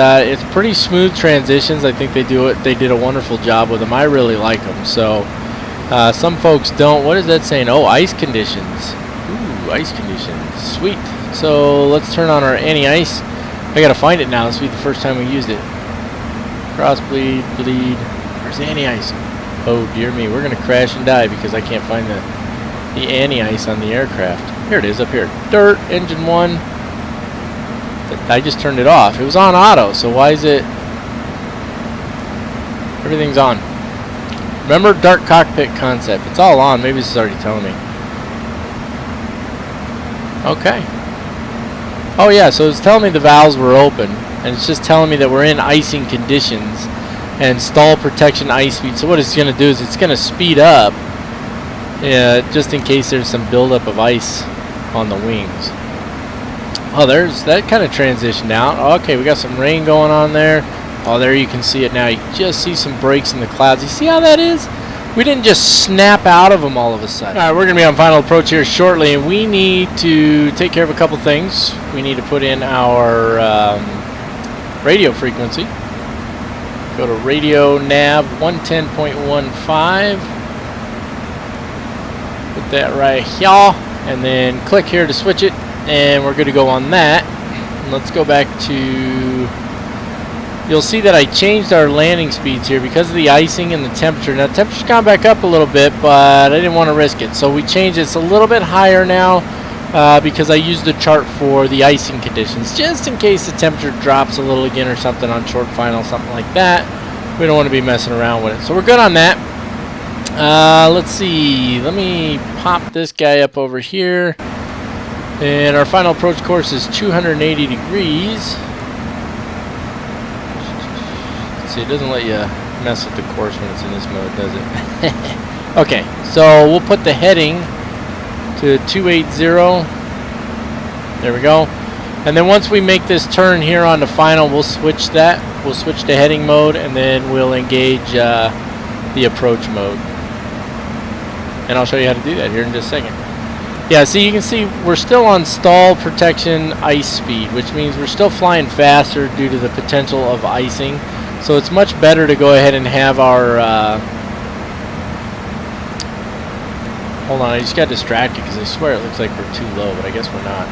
pretty smooth transitions. I think they did a wonderful job with them. I really like them. So some folks don't. What is that saying? Oh, ice conditions. Ooh, ice conditions. Sweet. So let's turn on our anti-ice. I gotta find it now. This will be the first time we used it. Cross bleed, bleed. Where's the anti-ice? Oh dear me, we're gonna crash and die because I can't find the anti-ice on the aircraft. Here it is, up here. Dirt, engine 1. I just turned it off. It was on auto, so why is it... everything's on. Remember, dark cockpit concept. It's all on. Maybe this is already telling me. Okay. Oh yeah, so it's telling me the valves were open, and it's just telling me that we're in icing conditions and stall protection ice speed. So what it's going to do is it's going to speed up just in case there's some buildup of ice on the wings. Oh, there's that kind of transitioned out. Okay, we got some rain going on there. Oh, there you can see it now. You can just see some breaks in the clouds. You see how that is? We didn't just snap out of them all of a sudden. All right, we're going to be on final approach here shortly, and we need to take care of a couple things. We need to put in our radio frequency. Go to radio nav 110.15. Put that right here, and then click here to switch it, and we're good to go on that. And let's go back to... you'll see that I changed our landing speeds here because of the icing and the temperature. Now, the temperature's gone back up a little bit, but I didn't want to risk it. So we changed it. It's a little bit higher now because I used the chart for the icing conditions, just in case the temperature drops a little again or something on short final, something like that. We don't want to be messing around with it. So we're good on that. Let's see. Let me pop this guy up over here. And our final approach course is 280 degrees. See, it doesn't let you mess with the course when it's in this mode, does it? Okay, so we'll put the heading to 280. There we go. And then once we make this turn here on the final, we'll switch that. We'll switch to heading mode, and then we'll engage the approach mode. And I'll show you how to do that here in just a second. Yeah, see, you can see we're still on stall protection ice speed, which means we're still flying faster due to the potential of icing. So it's much better to go ahead and have our... hold on, I just got distracted because I swear it looks like we're too low, but I guess we're not.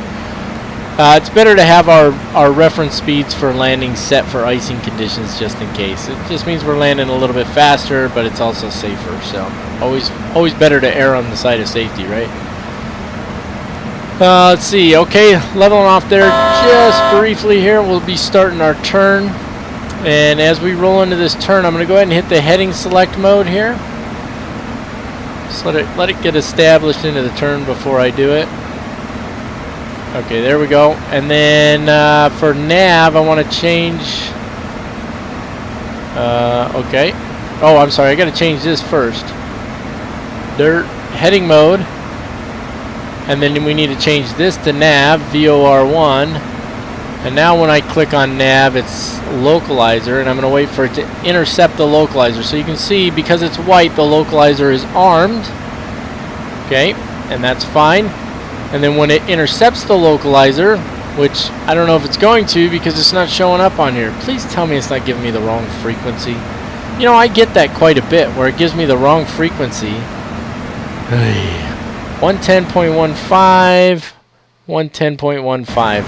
It's better to have our reference speeds for landing set for icing conditions just in case. It just means we're landing a little bit faster, but it's also safer. So always better to err on the side of safety, right? Let's see. Okay, leveling off there just briefly here. We'll be starting our turn. And as we roll into this turn, I'm going to go ahead and hit the heading select mode here. Just let it get established into the turn before I do it. Okay, there we go. And then for nav, I want to change... okay. Oh, I'm sorry. I got to change this first. Dirt heading mode. And then we need to change this to nav, VOR1. And now when I click on nav, it's localizer, and I'm going to wait for it to intercept the localizer. So you can see, because it's white, the localizer is armed. Okay, and that's fine. And then when it intercepts the localizer, which I don't know if it's going to because it's not showing up on here. Please tell me it's not giving me the wrong frequency. You know, I get that quite a bit, where it gives me the wrong frequency. 110.15, 110.15.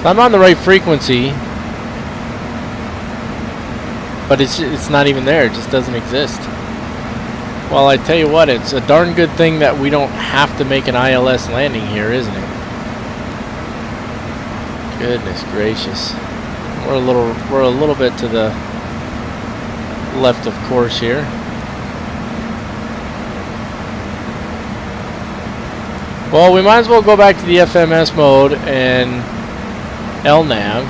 So I'm on the right frequency, but it's not even there. It just doesn't exist. Well, I tell you what, it's a darn good thing that we don't have to make an ILS landing here, isn't it? Goodness gracious. We're a little bit to the left of course here. Well, we might as well go back to the FMS mode and LNAV.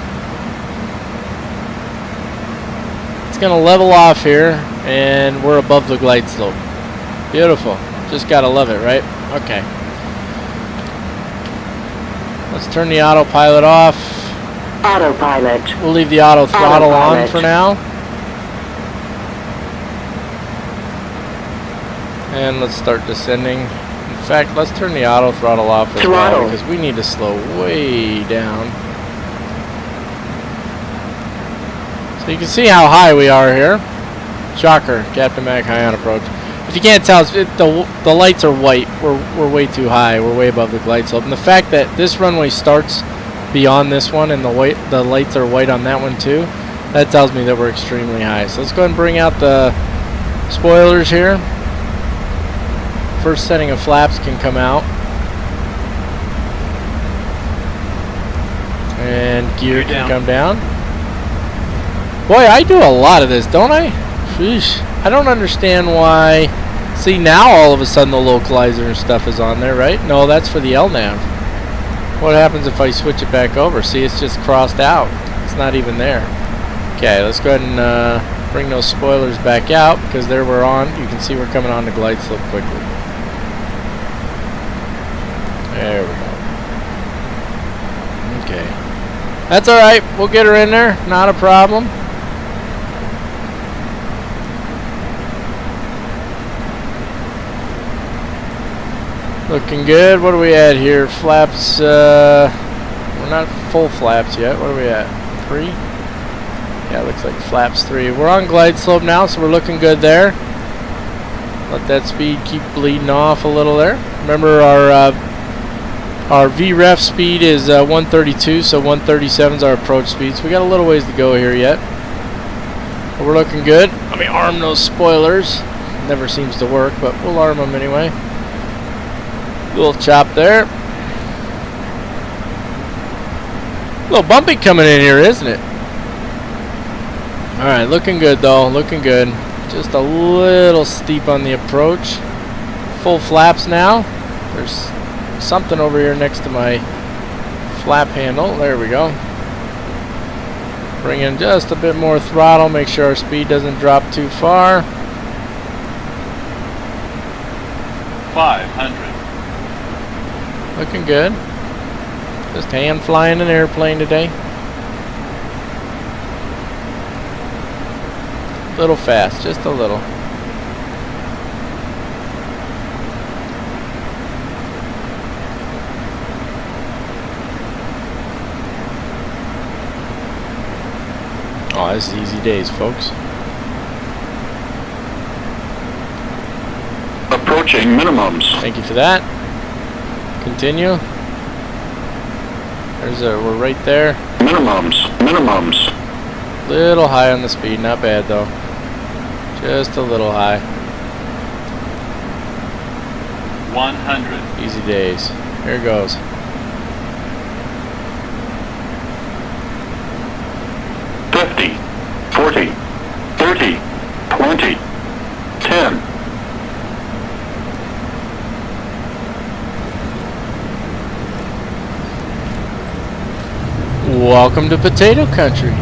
It's going to level off here, and we're above the glide slope. Beautiful. Just got to love it, right? Okay. Let's turn the autopilot off. Autopilot. We'll leave the auto throttle on for now. And let's start descending. In fact, let's turn the auto throttle off as well, because we need to slow way down. So you can see how high we are here. Shocker, Captain Mac high on approach. If you can't tell, the lights are white. We're way too high. We're way above the glide slope. And the fact that this runway starts beyond this one and the lights are white on that one too, that tells me that we're extremely high. So let's go ahead and bring out the spoilers here. First setting of flaps can come out. And gear can come down. Boy, I do a lot of this, don't I? Sheesh. I don't understand why. See, now all of a sudden the localizer and stuff is on there, right? No, that's for the LNAV. What happens if I switch it back over? See, it's just crossed out. It's not even there. Okay, let's go ahead and bring those spoilers back out, because there we're on. You can see we're coming on the glide slope quickly. There we go. Okay. That's alright. We'll get her in there. Not a problem. Looking good. What are we at here? Flaps, we're not full flaps yet. What are we at? 3? Yeah, it looks like flaps 3. We're on glide slope now, so we're looking good there. Let that speed keep bleeding off a little there. Remember, our VREF speed is 132, so 137 is our approach speed. So we got a little ways to go here yet. But we're looking good. Let me arm those spoilers. Never seems to work, but we'll arm them anyway. Little chop there. A little bumpy coming in here, isn't it? Alright, looking good though, looking good. Just a little steep on the approach. Full flaps now. There's something over here next to my flap handle. There we go. Bring in just a bit more throttle, make sure our speed doesn't drop too far. 500. Looking good. Just hand flying an airplane today. A little fast, just a little. Oh, this is easy days, folks. Approaching minimums. Thank you for that. Continue. We're right there. Minimums. Little high on the speed, not bad though. Just a little high. 100. Easy days. Here goes. $50, $40, $30, $20, $10. Welcome to Potato Country.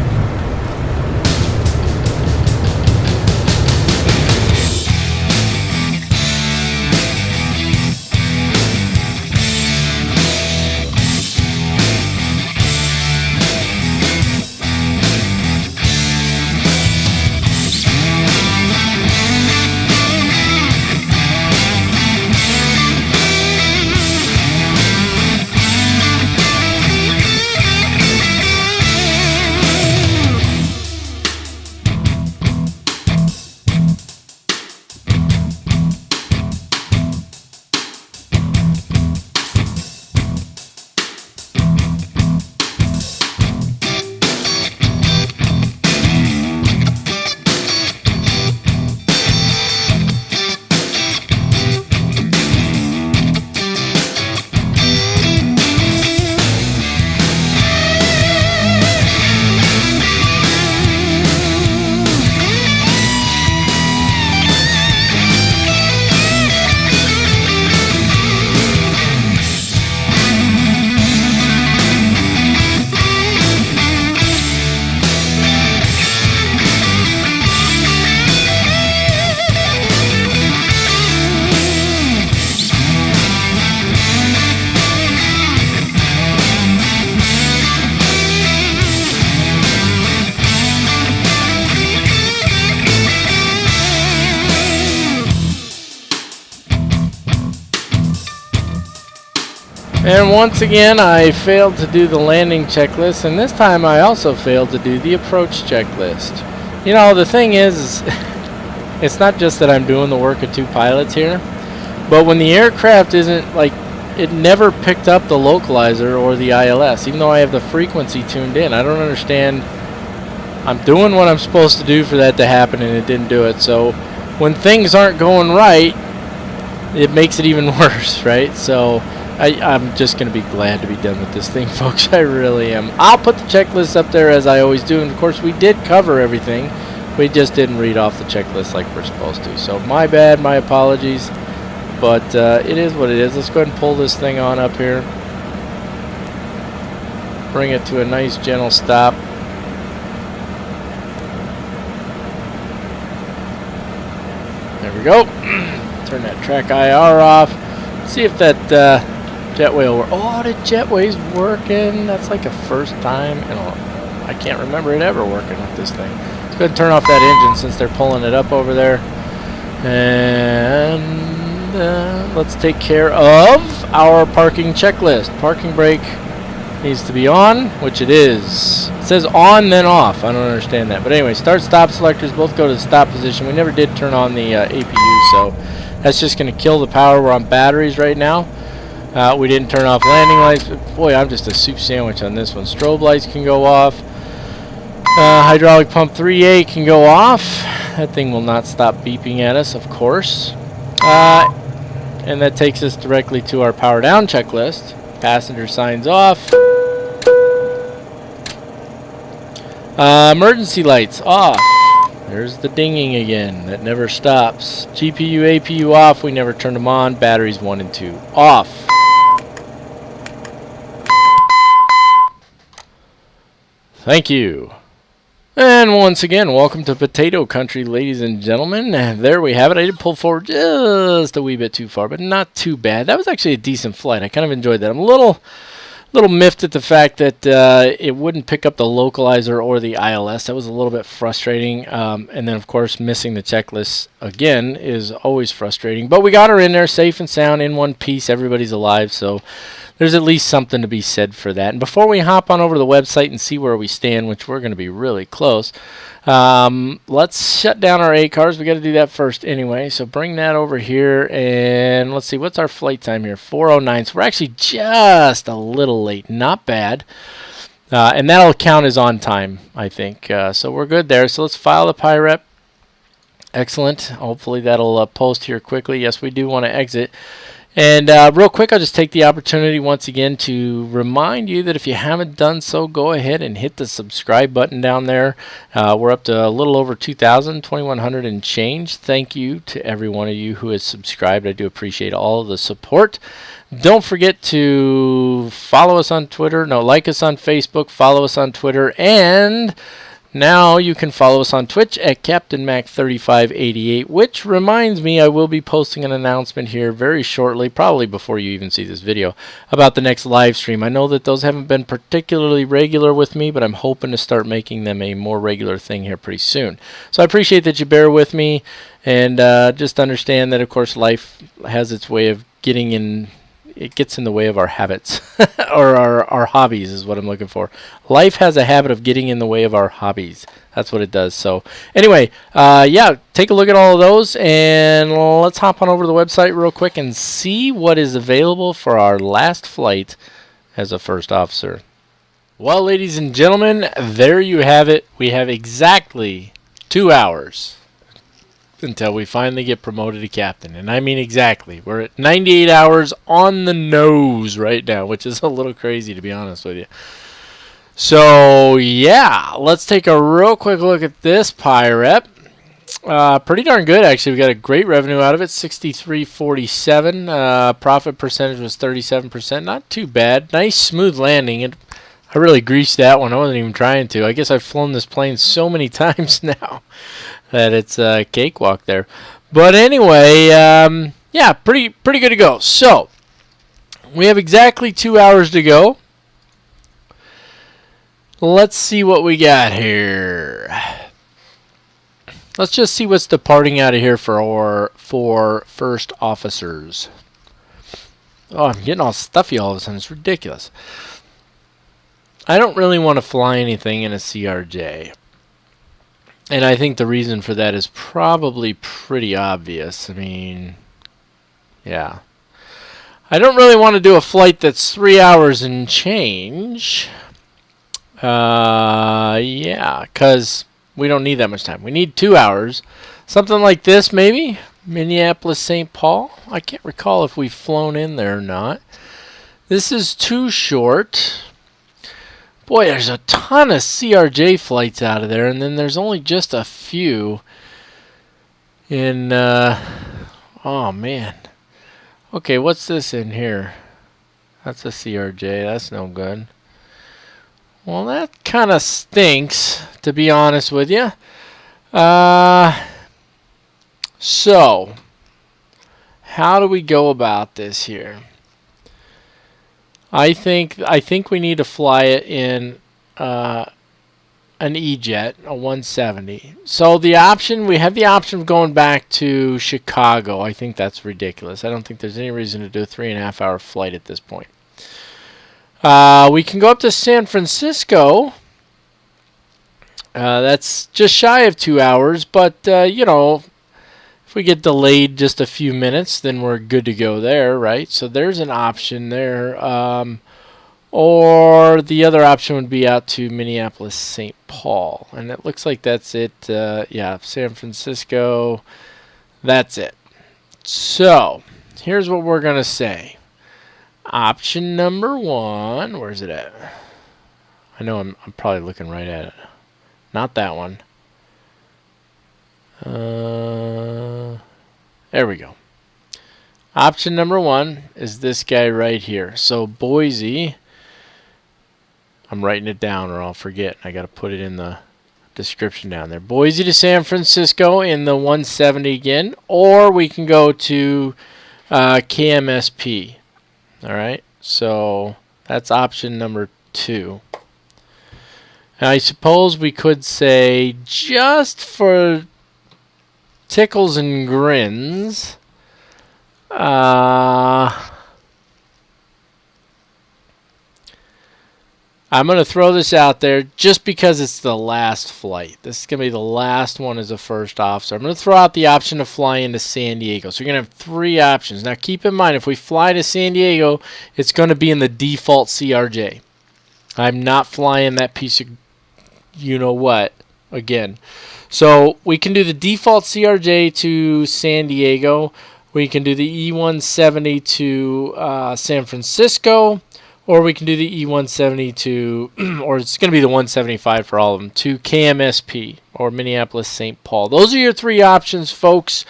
And once again, I failed to do the landing checklist, and this time I also failed to do the approach checklist. You know, the thing is, it's not just that I'm doing the work of 2 pilots here, but when the aircraft isn't, like, it never picked up the localizer or the ILS, even though I have the frequency tuned in. I don't understand. I'm doing what I'm supposed to do for that to happen, and it didn't do it. So when things aren't going right, it makes it even worse, right? So I'm just going to be glad to be done with this thing, folks. I really am. I'll put the checklist up there as I always do. And, of course, we did cover everything. We just didn't read off the checklist like we're supposed to. So my bad, my apologies. But it is what it is. Let's go ahead and pull this thing on up here. Bring it to a nice, gentle stop. There we go. Turn that track IR off. See if that jetway will work. Oh, the jetway's working. That's like a first time. I can't remember it ever working with this thing. Let's go ahead and turn off that engine since they're pulling it up over there. And let's take care of our parking checklist. Parking brake needs to be on, which it is. It says on, then off. I don't understand that. But anyway, start, stop selectors both go to the stop position. We never did turn on the APU, so that's just going to kill the power. We're on batteries right now. We didn't turn off landing lights. But boy, I'm just a soup sandwich on this one. Strobe lights can go off. Hydraulic pump 3A can go off. That thing will not stop beeping at us, of course. And that takes us directly to our power down checklist. Passenger signs off. Emergency lights off. There's the dinging again. That never stops. GPU, APU off. We never turned them on. Batteries 1 and 2 off. Thank you. And once again, welcome to Potato Country, ladies and gentlemen. There we have it. I did pull forward just a wee bit too far, but not too bad. That was actually a decent flight. I kind of enjoyed that. I'm a little miffed at the fact that it wouldn't pick up the localizer or the ILS. That was a little bit frustrating. And then, of course, missing the checklist again is always frustrating. But we got her in there safe and sound in one piece. Everybody's alive, so there's at least something to be said for that. And before we hop on over to the website and see where we stand, which we're going to be really close, let's shut down our ACARs. We got to do that first anyway. So bring that over here, and let's see, what's our flight time here? 4:09. So we're actually just a little late. Not bad. And that'll count as on time, I think. So we're good there. So let's file the PIREP. Excellent. Hopefully that'll post here quickly. Yes, we do want to exit. And real quick, I'll just take the opportunity once again to remind you that if you haven't done so, go ahead and hit the subscribe button down there. We're up to a little over 2,100 and change. Thank you to every one of you who has subscribed. I do appreciate all of the support. Don't forget to follow us on Twitter. No, like us on Facebook, follow us on Twitter, and now you can follow us on Twitch at CaptainMac3588, which reminds me I will be posting an announcement here very shortly, probably before you even see this video, about the next live stream. I know that those haven't been particularly regular with me, but I'm hoping to start making them a more regular thing here pretty soon. So I appreciate that you bear with me, and just understand that, of course, life has its way of getting in. It gets in the way of our habits, or our hobbies is what I'm looking for. Life has a habit of getting in the way of our hobbies. That's what it does. So anyway, yeah, take a look at all of those, and let's hop on over to the website real quick and see what is available for our last flight as a first officer. Well, ladies and gentlemen, there you have it. We have exactly 2 hours until we finally get promoted to captain. And I mean exactly. We're at 98 hours on the nose right now, which is a little crazy, to be honest with you. So, yeah, let's take a real quick look at this PIREP. Pretty darn good, actually. We got a great revenue out of it, 63.47. Profit percentage was 37%. Not too bad. Nice, smooth landing. I really greased that one. I wasn't even trying to. I guess I've flown this plane so many times now that it's a cakewalk there. But anyway, yeah, pretty good to go. So, we have exactly 2 hours to go. Let's see what we got here. Let's just see what's departing out of here for first officers. Oh, I'm getting all stuffy all of a sudden. It's ridiculous. I don't really want to fly anything in a CRJ. And I think the reason for that is probably pretty obvious. I mean, yeah. I don't really want to do a flight that's 3 hours and change. Yeah, because we don't need that much time. We need 2 hours. Something like this, maybe? Minneapolis, St. Paul? I can't recall if we've flown in there or not. This is too short. Boy, there's a ton of CRJ flights out of there, and then there's only just a few in, oh, man. Okay, what's this in here? That's a CRJ. That's no good. Well, that kind of stinks, to be honest with you. So, how do we go about this here? I think we need to fly it in an E-Jet, a 170. So we have the option of going back to Chicago. I think that's ridiculous. I don't think there's any reason to do a 3.5 hour flight at this point. We can go up to San Francisco. That's just shy of 2 hours, but you know, if we get delayed just a few minutes, then we're good to go there, right? So there's an option there. Or the other option would be out to Minneapolis, St. Paul. And it looks like that's it. Yeah, San Francisco. That's it. So, here's what we're going to say. Option number 1. Where's it at? I know I'm probably looking right at it. Not that one. There we go. Option number 1 is this guy right here. So, Boise... I'm writing it down or I'll forget. I got to put it in the description down there. Boise to San Francisco in the 170 again. Or we can go to KMSP. Alright, so that's option number 2. And I suppose we could say, just for tickles and grins, I'm going to throw this out there just because it's the last flight. This is going to be the last one as a first officer. I'm going to throw out the option of flying to San Diego. So you're going to have 3 options. Now keep in mind, if we fly to San Diego, it's going to be in the default CRJ. I'm not flying that piece of you-know-what again. So we can do the default CRJ to San Diego. We can do the E170 to San Francisco. Or we can do the E170 to, or it's going to be the 175 for all of them, to KMSP or Minneapolis, St. Paul. Those are your 3 options, folks.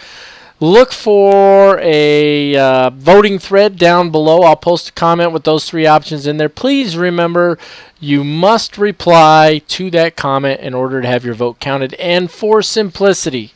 Look for a voting thread down below. I'll post a comment with those 3 options in there. Please remember, you must reply to that comment in order to have your vote counted. And for simplicity,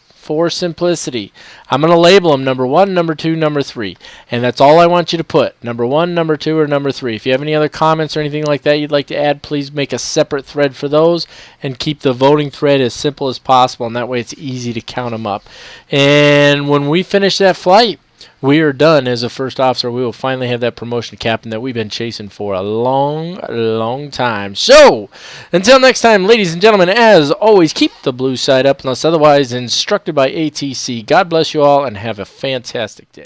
I'm going to label them number 1, number 2, number 3. And that's all I want you to put. Number 1, number 2, or number 3. If you have any other comments or anything like that you'd like to add, please make a separate thread for those and keep the voting thread as simple as possible. And that way it's easy to count them up. And when we finish that flight, we are done as a first officer. We will finally have that promotion to captain that we've been chasing for a long, long time. So, until next time, ladies and gentlemen, as always, keep the blue side up unless otherwise instructed by ATC. God bless you all and have a fantastic day.